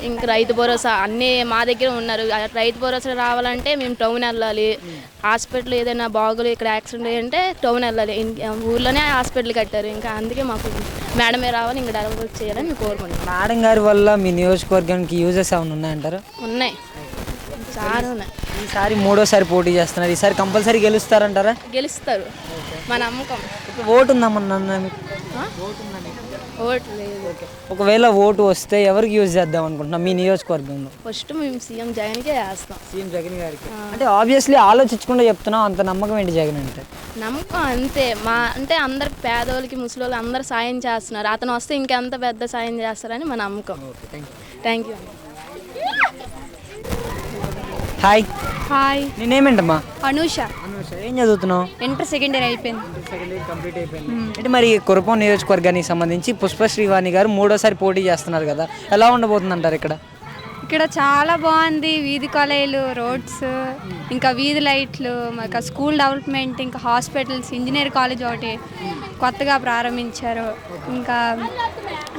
ఇంకా రైతు భరోసా అన్నీ మా దగ్గర ఉన్నారు. రైతు భరోసా రావాలంటే మేము టౌన్ వెళ్ళాలి. హాస్పిటల్ ఏదైనా బాగోలు ఇక్కడ యాక్సిడెంట్ అయ్యంటే టౌన్ వెళ్ళాలి. ఊర్లోనే హాస్పిటల్ కట్టారు. ఇంకా అందుకే మాకు మేడమే రావాలి, ఇంకా డెవలప్ చేయాలని మేము కోరుకుంటున్నాం. మేడం గారి వల్ల మీ నియోజకవర్గానికి యూజెస్ ఏమైనా ఉన్నాయంటారా? ఉన్నాయి, చాలా ఉన్నాయి. ఈసారి 3వ సారి పోటీ చేస్తున్నారు. ఈసారి కంపల్సరీ గెలుస్తారంటారా? గెలుస్తారు, మా నమ్మకం. ఓటు ఉందామన్నా మీకు? ఓటు లేదు. ఒకవేళ ఓటు వస్తే ఎవరికి యూజ్ చేద్దాం అనుకుంటున్నాం మీ నియోజకవర్గంలో? ఫస్ట్ మేము సీఎం జగన్కే వేస్తాం. సీఎం జగన్ గారికి అంటే ఆబ్వియస్లీ ఆలోచించకుండా చెప్తున్నాం. అంత నమ్మకం ఏంటి జగన్ అంటే? నమ్మకం అంతే. అంటే అందరికి పేదోళ్ళకి ముసలి అందరు సాయం చేస్తున్నారు. అతను వస్తే ఇంకెంత పెద్ద సాయం చేస్తారని మా నమ్మకం. Thank you. హాయ్. హాయ్, నేనేమేంటమ్మా? అనూష. ఏం చదువుతున్నావు? ఇంటర్ సెకండ్ ఇయర్ అయిపోయింది. కంప్లీట్ అయిపోయింది. అంటే మరి కురపం నియోజకవర్గానికి సంబంధించి పుష్పశ్రీవాణి గారు 3వ సారి పోటీ చేస్తున్నారు కదా, ఎలా ఉండబోతుంది అంటారు ఇక్కడ? ఇక్కడ చాలా బాగుంది. వీధి కాలేజీలు, రోడ్స్, ఇంకా వీధి లైట్లు, ఇంకా స్కూల్ డెవలప్మెంట్, ఇంకా హాస్పిటల్స్, ఇంజనీర్ కాలేజ్ ఒకటి కొత్తగా ప్రారంభించారు. ఇంకా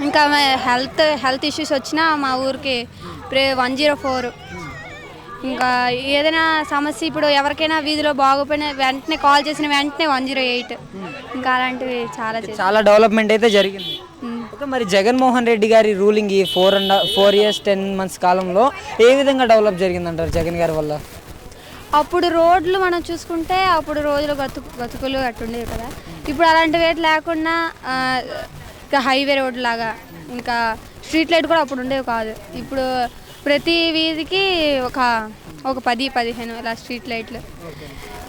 ఇంకా హెల్త్ ఇష్యూస్ వచ్చినా మా ఊరికి 104. ఇంకా ఏదైనా సమస్య ఇప్పుడు ఎవరికైనా వీధిలో బాగోపోయినా వెంటనే కాల్ చేసిన వెంటనే 108. ఇంకా అలాంటివి చాలా డెవలప్మెంట్ అయితే జరిగింది. ఓకే, మరి జగన్మోహన్ రెడ్డి గారి రూలింగ్ ఈ 4 years 10 months కాలంలో ఏ విధంగా డెవలప్ జరిగిందంటారు జగన్ గారి వల్ల? అప్పుడు రోడ్లు మనం చూసుకుంటే అప్పుడు రోజులు గతుకులు అట్టుండేవి కదా. ఇప్పుడు అలాంటివి ఏటి లేకుండా ఇంకా హైవే రోడ్ లాగా, ఇంకా స్ట్రీట్ లైట్ కూడా అప్పుడు ఉండేవి కాదు. ఇప్పుడు ప్రతి వీధికి ఒక 10-15 ఇలా స్ట్రీట్ లైట్లు.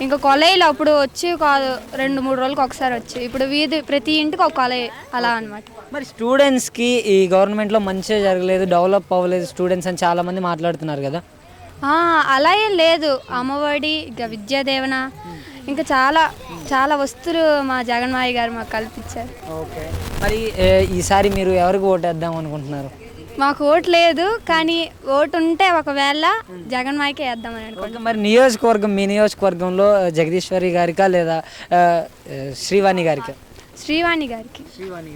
ఇంకా కాలేజీలు అప్పుడు వచ్చి కాదు, 2-3 రోజులకు ఒకసారి వచ్చి, ఇప్పుడు వీధి ప్రతి ఇంటికి ఒక కాలేజ్ అలా అనమాట. మరి స్టూడెంట్స్కి ఈ గవర్నమెంట్లో మంచిగా జరగలేదు, డెవలప్ అవ్వలేదు స్టూడెంట్స్ అని చాలామంది మాట్లాడుతున్నారు కదా. అలా ఏం లేదు. అమ్మఒడి, ఇంకా విద్యాదేవన, ఇంకా చాలా చాలా వస్తువులు మా జగన్మాయి గారు మాకు కల్పించారు. ఓకే, మరి ఈసారి మీరు ఎవరికి ఓటేద్దాం అనుకుంటున్నారు? మాకు ఓటు లేదు, కానీ ఓటు ఉంటే ఒకవేళ జగన్మాయికే వేద్దామని అనుకుంటున్నాం. మరి మీ నియోజకవర్గంలో జగదీశ్వరి గారికా లేదా శ్రీవాణి గారికా? శ్రీవాణి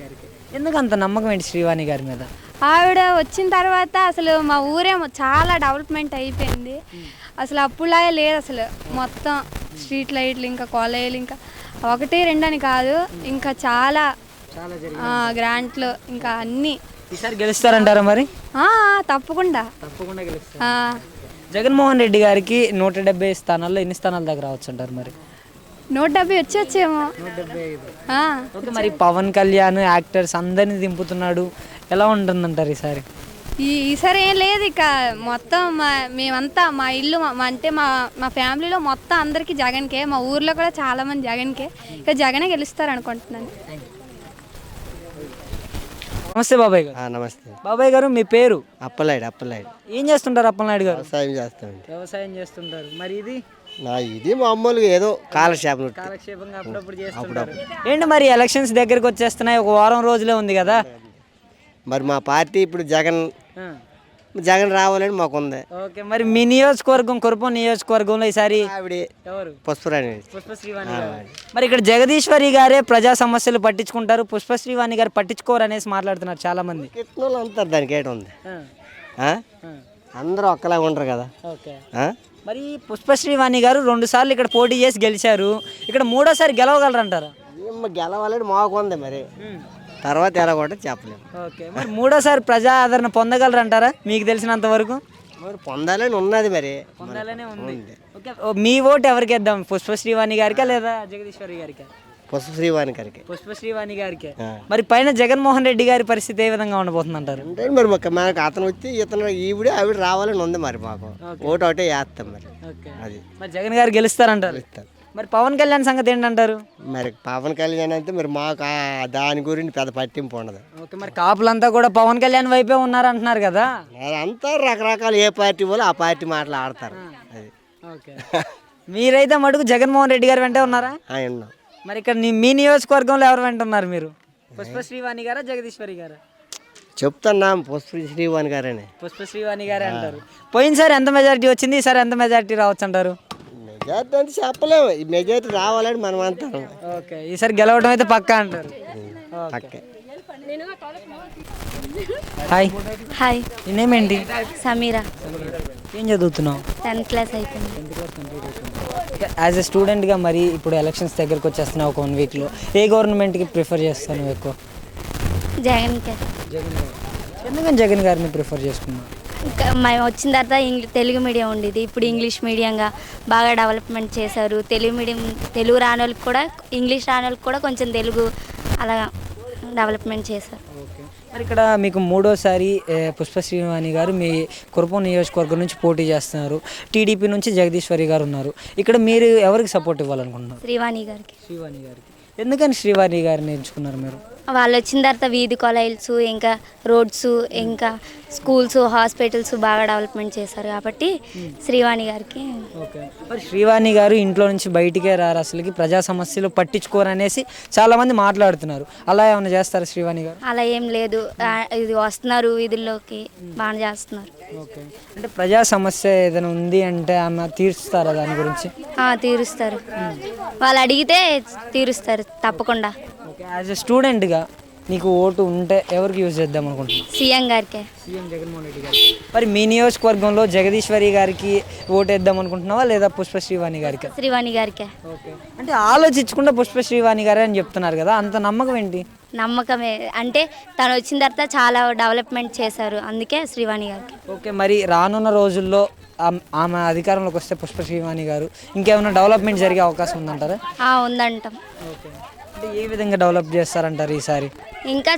గారికి. ఎందుకు అంత నమ్మకం ఏంటి శ్రీవాణి గారి మీద? ఆవిడ వచ్చిన తర్వాత అసలు మా ఊరేమో చాలా డెవలప్మెంట్ అయిపోయింది. అసలు అప్పుడులాగే లేదు. అసలు మొత్తం స్ట్రీట్ లైట్లు, ఇంకా కాలేజీలు, ఇంకా 1-2 అని కాదు, ఇంకా చాలా గ్రాంట్లు, ఇంకా అన్నీ. ఈసారి గెలుస్తారంటారా మరి? తప్పకుండా గెలుస్తారు. జగన్మోహన్ రెడ్డి గారికి 170 స్థానాల్లో ఎన్ని స్థానాల దాకా రావచ్చు అంటారు మరి? 170 వచ్చేమో. ఓకే, మరి పవన్ కళ్యాణ్ యాక్టర్స్ అందరినీ దింపుతున్నాడు, ఎలా ఉంటుందంటారు ఈసారి? ఈసారి ఏం లేదు. ఇక మొత్తం మేమంతా మా ఇల్లు అంటే మా ఫ్యామిలీలో మొత్తం అందరికీ జగన్కే, మా ఊర్లో కూడా చాలామంది జగన్కే. ఇక జగనే గెలుస్తారు అనుకుంటున్నాను. నమస్తే బాబాయ్ గారు. నమస్తే బాబాయ్ గారు, మీ పేరు? అప్పలనాయుడు. ఏం చేస్తుంటారు అప్పలనాయుడు గారు? వ్యవసాయం చేస్తుంటారు. మరి ఇది మామూలుగా ఏదో కాలక్షేపంగా అప్పుడప్పుడు చేస్తుంటారు. ఏంటి మరి ఎలక్షన్స్ దగ్గరికి వచ్చేస్తున్నాయి, ఒక వారం రోజులే ఉంది కదా. మరి మా పార్టీ ఇప్పుడు జగన్ రావాలని మాకుంది. ఓకే, మరి మీ నియోజకవర్గం కురపం నియోజకవర్గంలో ఈసారి ఎవరు? పుష్పశ్రీవాణి. మరి ఇక్కడ జగదీశ్వరి గారే ప్రజా సమస్యలు పట్టించుకుంటారు, పుష్పశ్రీవాణి గారు పట్టించుకోరు అనేసి మాట్లాడుతున్నారు చాలా మంది. అంటారు, దానికి ఏంటి ఉంది? అందరూ ఒక్కలాగా ఉంటారు కదా. మరి పుష్పశ్రీవాణి గారు 2 సార్లు ఇక్కడ పోటీ చేసి గెలిచారు, ఇక్కడ 3వ సారి గెలవగలరంటారా? గెలవాలని మాకుంది, మరి తర్వాత ఎలా కూడా చెప్పలేము. ఓకే, మరి 3వ సారి ప్రజా ఆదరణ పొందగలరంటారా మీకు తెలిసినంత వరకు? మరి పొందాలని ఉన్నది, మరి పొందాలనే ఉంది. ఓకే, మీ ఓటు ఎవరికి వేద్దాం, పుష్పశ్రీవాణి గారికా లేదా జగదీశ్వరి గారికా? పుష్ప శ్రీవాణి గారికి. పుష్ప శ్రీవాణి గారికి. మరి పైన జగన్మోహన్ రెడ్డి గారి పరిస్థితి ఏ విధంగా ఉండబోతుంది అంటారు? అంటే మరి మనకు అతను వచ్చి ఇతను ఆవిడ రావాలని ఉంది మరి మాకు ఓటు ఒకటే వేస్తాం మరి. అది మరి జగన్ గారు గెలుస్తారంటారు. మరి పవన్ కళ్యాణ్ సంగతి ఏంటంటారు? మరి పవన్ కళ్యాణ్ అంటే మరి మాకు దాని గురించి పెద్ద పట్టింపు ఉండదు. ఓకే, మరి కాపులంతా కూడా పవన్ కళ్యాణ్ వైపే ఉన్నారంటున్నారు కదా. అంతా రకరకాల ఏ పార్టీ వాళ్ళు ఆ పార్టీ మాటలు ఆడతారు. అది ఓకే. మీరైతే మటుకు జగన్మోహన్ రెడ్డి గారు వెంటే ఉన్నారా? ఉన్నాం. మరి ఇక్కడ మీ నియోజకవర్గంలో ఎవరు వెంట ఉన్నారు మీరు? పుష్ప శ్రీవాణి గారా జగదీశ్వరి గారా? చెప్తున్నాం పుష్ప శ్రీవాణి గారని. పుష్ప శ్రీవాణి గారే అంటారు. పోయినసారి ఎంత మెజారిటీ వచ్చింది, ఈసారి ఎంత మెజారిటీ రావచ్చు అంటారు? మెజారిటీ అంటే చెప్పలేము. ఈ మెజారిటీ రావాలని మనం అంతా. ఓకే, ఈసారి గెలవడం అయితే పక్కా అంటారు. పక్కే. హాయ్. హాయ్. నీ నేమ్ ఏంటి? సమీరా. ఏం చదువుతున్నావు? 10th క్లాస్ అయిపోయింది. యాజ్ ఎ స్టూడెంట్గా మరి ఇప్పుడు ఎలక్షన్స్ దగ్గరకు వచ్చేస్తున్నావు ఒక 1 వీక్లో, ఏ గవర్నమెంట్కి ప్రిఫర్ చేస్తాను ఎక్కువ? జగన్కే. ఎందుకని జగన్ గారిని ప్రిఫర్ చేసుకున్నావు? మేము వచ్చిన తర్వాత తెలుగు మీడియం ఉండేది, ఇప్పుడు ఇంగ్లీష్ మీడియంగా బాగా డెవలప్మెంట్ చేశారు. తెలుగు రాని వాళ్ళకి కూడా, ఇంగ్లీష్ రాని వాళ్ళకి కూడా కొంచెం తెలుగు అలా డెవలప్మెంట్ చేశారు. మరి ఇక్కడ మీకు 3వసారి పుష్ప శ్రీవాణి గారు మీ కురుపం నియోజకవర్గం నుంచి పోటీ చేస్తున్నారు. టీడీపీ నుంచి జగదీశ్వరి గారు ఉన్నారు. ఇక్కడ మీరు ఎవరికి సపోర్ట్ ఇవ్వాలనుకుంటున్నారు? శ్రీవాణి గారికి. శ్రీవాణి గారికి. ఎందుకని శ్రీవాణి గారిని ఎంచుకున్నారు మీరు? వాళ్ళు వచ్చిన తర్వాత వీధి కాలేజీస్, ఇంకా రోడ్స్, ఇంకా స్కూల్స్, హాస్పిటల్స్ బాగా డెవలప్మెంట్ చేశారు కాబట్టి శ్రీవాణి గారికి. ఓకే. మరి శ్రీవాణి గారు ఇంట్లో నుంచి బయటికే రారు, అసలుకి ప్రజా సమస్యలు పట్టించుకోరు అనేసి చాలామంది మాట్లాడుతున్నారు. అలా ఏమైనా చేస్తారు శ్రీవాణి గారు? అలా ఏం లేదు, ఇది వస్తున్నారు వీధుల్లోకి, బాగా చేస్తున్నారు. ఓకే. అంటే ప్రజా సమస్య ఏదైనా ఉంది అంటే ఆమె తీరుస్తారా దాని గురించి? తీరుస్తారు, వాళ్ళు అడిగితే తీరుస్తారు తప్పకుండా. ఓకే. యాజ్ ఎ స్టూడెంట్గా నీకు ఓటు ఉంటే ఎవరికి యూజ్ చేద్దాం అనుకుంటున్నాను? సీఎం గారికే. సీఎం జగన్మోహన్ రెడ్డి గారు. మరి మీ నియోజకవర్గంలో జగదీశ్వరి గారికి ఓటు వేద్దాం అనుకుంటున్నావా లేదా పుష్ప శ్రీవాణి గారికి? శ్రీవాణి గారికే. ఓకే. అంటే ఆలోచించకుండా పుష్ప శ్రీవాణి గారే అని చెప్తున్నారు కదా, అంత నమ్మకం ఏంటి? నమ్మకమే, అంటే తను వచ్చిన తర్వాత చాలా డెవలప్మెంట్ చేశారు, అందుకే శ్రీవాణి గారికి. ఓకే. మరి రానున్న రోజుల్లో ఆమె అధికారంలోకి వస్తే పుష్ప శ్రీవాణి గారు ఇంకేమైనా డెవలప్మెంట్ జరిగే అవకాశం ఉందంటారా? ఉందంటాం. ఓకే. అంటే ఏ విధంగా డెవలప్ చేస్తారంటారు ఈసారి? ఇంకా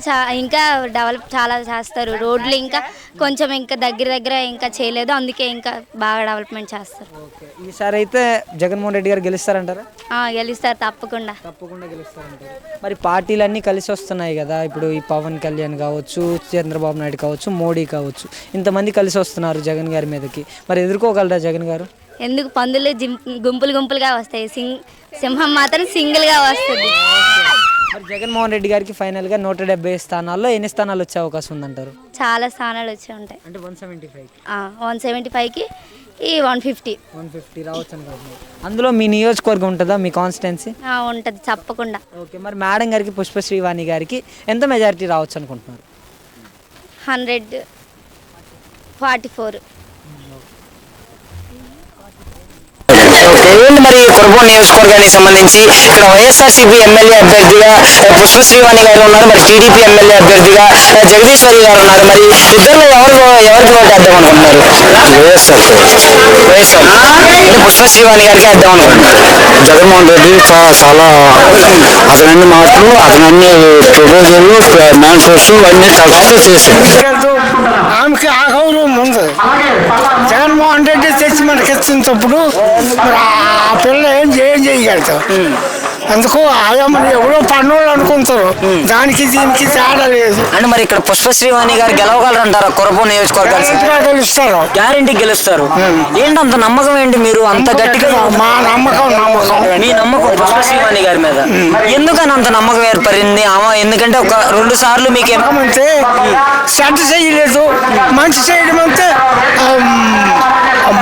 డెవలప్ చాలా చేస్తారు. రోడ్లు ఇంకా కొంచెం ఇంకా దగ్గర ఇంకా చేయలేదు, అందుకే ఇంకా బాగా డెవలప్మెంట్ చేస్తారు. ఓకే. ఈసారి అయితే జగన్మోహన్ రెడ్డి గారు గెలుస్తారంటారా? గెలుస్తారు తప్పకుండా. తప్పకుండా గెలుస్తారంటారు. మరి పార్టీలన్నీ కలిసి వస్తున్నాయి కదా, ఇప్పుడు ఈ పవన్ కళ్యాణ్ కావచ్చు, చంద్రబాబు నాయుడు కావచ్చు, మోడీ కావచ్చు, ఇంతమంది కలిసి వస్తున్నారు జగన్ గారి మీదకి. మరి ఎదుర్కోగలరా జగన్ గారు? ఎందుకు, పందులు గుంపులుగా వస్తాయి, సింహం మాత్రం సింగిల్గా వస్తుంది. మరి జగన్మోహన్ రెడ్డి గారికి ఫైనల్గా 170 స్థానాల్లో ఎన్ని స్థానాలు వచ్చే అవకాశం ఉందంటారు? చాలా స్థానాలు వచ్చి ఉంటాయి. అంటే 175. 175కి ఈ 150 రావచ్చు అనుకుంటున్నారు. అందులో మీ నియోజకవర్గం ఉంటుందా, మీ కాన్స్టిట్యున్సీ? ఉంటుంది తప్పకుండా. ఓకే. మరి మేడం గారికి, పుష్ప శ్రీవాణి గారికి ఎంత మెజారిటీ రావచ్చు అనుకుంటున్నారు? 144. ఏంటి మరి కురుపం నియోజకవర్గానికి సంబంధించి ఇక్కడ వైఎస్ఆర్సీపీ ఎమ్మెల్యే అభ్యర్థిగా పుష్ప శ్రీవాణి గారు ఉన్నారు, మరి టీడీపీ ఎమ్మెల్యే అభ్యర్థిగా జగదీశ్వరి గారు ఉన్నారు. మరి ఇద్దరు ఎవరికి ఓటు వేద్దాం అనుకుంటున్నారు? వైఎస్ఆర్. అంటే పుష్ప శ్రీవాణి గారికి వేద్దాం అనుకుంటున్నారు. జగన్మోహన్ రెడ్డి చాలా అతనన్ని మాటలు, అతనన్ని ప్రపోజల్లు, మేనిఫెస్టో అన్ని చాలా చేశారు. ఆమెకి ఆ గౌరవం ఉంది. జగన్మోహన్ రెడ్డి తెచ్చి మనకి ఇచ్చినప్పుడు మరి ఆ పిల్ల ఏం చేయగలుగుతాం. అందుకు ఆయమ్మని ఎవరో పన్నులు అనుకుంటారు, దానికి దీనికి తేడా లేదు. అంటే మరి ఇక్కడ పుష్ప శ్రీవాణి గారు గెలవగలరంటారా కురుపం నియోజకవర్గాలు? గెలుస్తారు, గ్యారెంటీ గెలుస్తారు. ఏంటి అంత నమ్మకం ఏంటి మీరు అంత గట్టిగా? మా నమ్మకం మీ నమ్మకం పుష్ప శ్రీవాణి గారి మీద ఎందుకని అంత నమ్మకం ఏర్పడింది? ఎందుకంటే ఒక 2 సార్లు మీకు ఏమంటే చెడ్డ చేయలేదు, మంచి చేయడం అంటే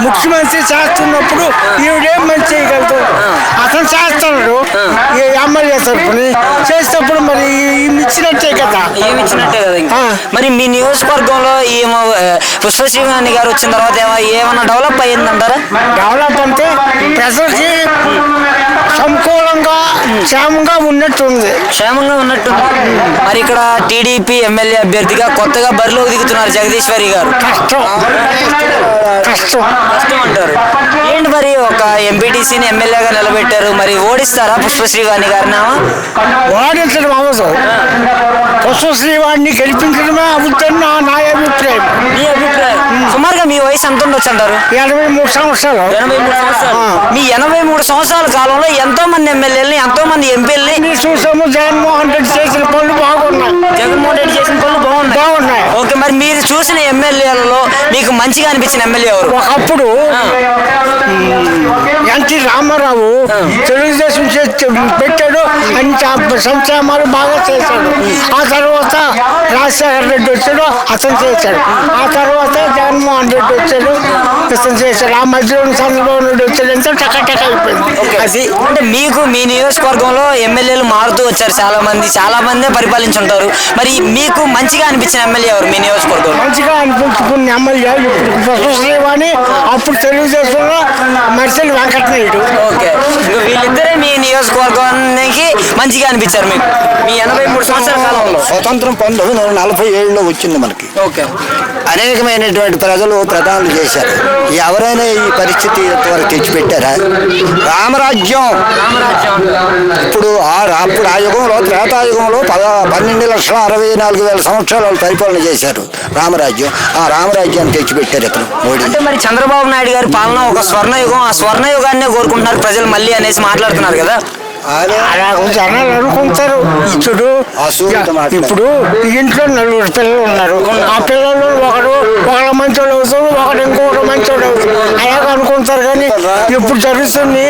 ముఖ్యమంత్రి చేస్తున్నప్పుడు ఈవిడేం మంచి చేయగలదు, అతను చేస్తున్నాడు ఎమ్మెల్యే తరఫుని చేసేటప్పుడు మరి ఇచ్చినట్టే కదా. ఇంకా మరి మీ నియోజకవర్గంలో ఈ పుష్ప శ్రీవాణి గారు వచ్చిన తర్వాత ఏమైనా డెవలప్ అయ్యిందంటారా? డెవలప్ అంటే ప్రజలకి సంకూలంగా క్షేమంగా ఉన్నట్టుంది. మరి ఇక్కడ టీడీపీ ఎమ్మెల్యే అభ్యర్థిగా కొత్తగా బరిలోకి దిగుతున్నారు జగదీశ్వరి గారు. కష్టం అంటారు. ఏంటి మరి ఒక ఎంపీటీసీని ఎమ్మెల్యేగా నిలబెట్టారు, మరి ఓడిస్తారా పుష్పశ్రీవాణి గారిని? ఓడించడం అవసరం. పుష్పశ్రీవాణిని గెలిపించడమే అవుతుంది నా అభిప్రాయం. మీ అభిప్రాయం? సుమారుగా మీ వయసు ఎంత ఉండొచ్చు అంటారు? 83 సంవత్సరాలు. 83 సంవత్సరాలు. మీ 83 సంవత్సరాల కాలంలో ఎంతో మంది ఎమ్మెల్యేలని, ఎంతో మంది ఎంపీలని చూసాము. జగన్మోహన్ రెడ్డి చేసిన పనులు బాగున్నాయి. జగన్మోహన్ రెడ్డి చేసిన పనులు బాగున్నాయి. ఓకే, మరి మీరు చూసిన ఎమ్మెల్యేలలో మీకు మంచిగా అనిపించిన ఎమ్మెల్యే ఎవరు? ఒకప్పుడు ఎన్టీ రామారావు తెలుగుదేశం పెట్టాడు, అన్ని సంక్షేమాలు బాగా చేశాడు. ఆ తర్వాత రాజశేఖర రెడ్డి వచ్చాడు, అతను చేశాడు. ఆ తర్వాత జగన్మోహన్ రెడ్డి వచ్చాడు, అతను చేశాడు. ఆ మధ్యలో చంద్రబాబు నాయుడు వచ్చాడు, ఎంతో టక అయిపోయింది. అది అంటే మీకు మీ నియోజకవర్గంలో ఎమ్మెల్యేలు మారుతూ వచ్చారు, చాలా మందే పరిపాలించుంటారు. మరి మీకు మంచిగా అనిపించిన ఎమ్మెల్యే ఎవరు మీ నియోజకవర్గంలో? మంచిగా అనిపించుకున్న ఎమ్మెల్యే ఇప్పుడు పుష్పశ్రీవాణి, అప్పుడు తెలుగుదేశంలో మర్సెల్ వెంకటనాయుడు. ఓకే, వీళ్ళిద్దరే మీ నియోజకవర్గానికి మంచిగా అనిపించారు మీకు మీ 83 సంవత్సరాల కాలంలో? స్వతంత్రం 1947లో వచ్చింది మనకి. ఓకే, అనేకమైనటువంటి ప్రజలు ప్రధానులు చేశారు. ఎవరైనా ఈ పరిస్థితి ఇంతవరకు తెచ్చిపెట్టారా? రామరాజ్యం ఇప్పుడు అప్పుడు ఆ యుగంలో, త్రేతాయుగంలో 12,64,000 సంవత్సరాలు వాళ్ళు పరిపాలన చేశారు రామరాజ్యం. ఆ రామరాజ్యాన్ని తెచ్చిపెట్టారు ఇక్కడ మోడీ. అంటే మరి చంద్రబాబు నాయుడు గారి పాలన ఒక స్వర్ణయుగం, ఆ స్వర్ణయుగాన్నే కోరుకుంటున్నారు ప్రజలు మళ్ళీ అనేసి మాట్లాడుతున్నారు కదా? అలా జనాలు అనుకుంటారు. ఇప్పుడు ఇంట్లో 4 పిల్లలు ఉన్నారు. ఆ పిల్లలు ఒకడు మంచోడు అవుతాడు, ఒకడు ఇంకొకటి మంచోడు అవుతాడు. అలాగ అనుకుంటారు. కానీ ఇప్పుడు జరుగుతుంది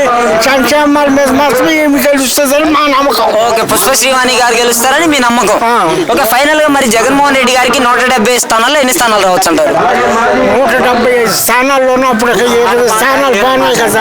సంక్షేమాల మీద మాత్రం ఏమి గెలుస్తుందని మా నమ్మకం. ఓకే, పుష్పశ్రీవాణి గారు గెలుస్తారని మీ నమ్మకం. ఓకే, ఫైనల్ గా మరి జగన్మోహన్ రెడ్డి గారికి 170 స్థానాల్లో ఎన్ని స్థానాలు రావచ్చు అంటారు? 170 స్థానాల్లో ఉన్నప్పుడు 20 స్థానాలు బాగున్నాయి కదా.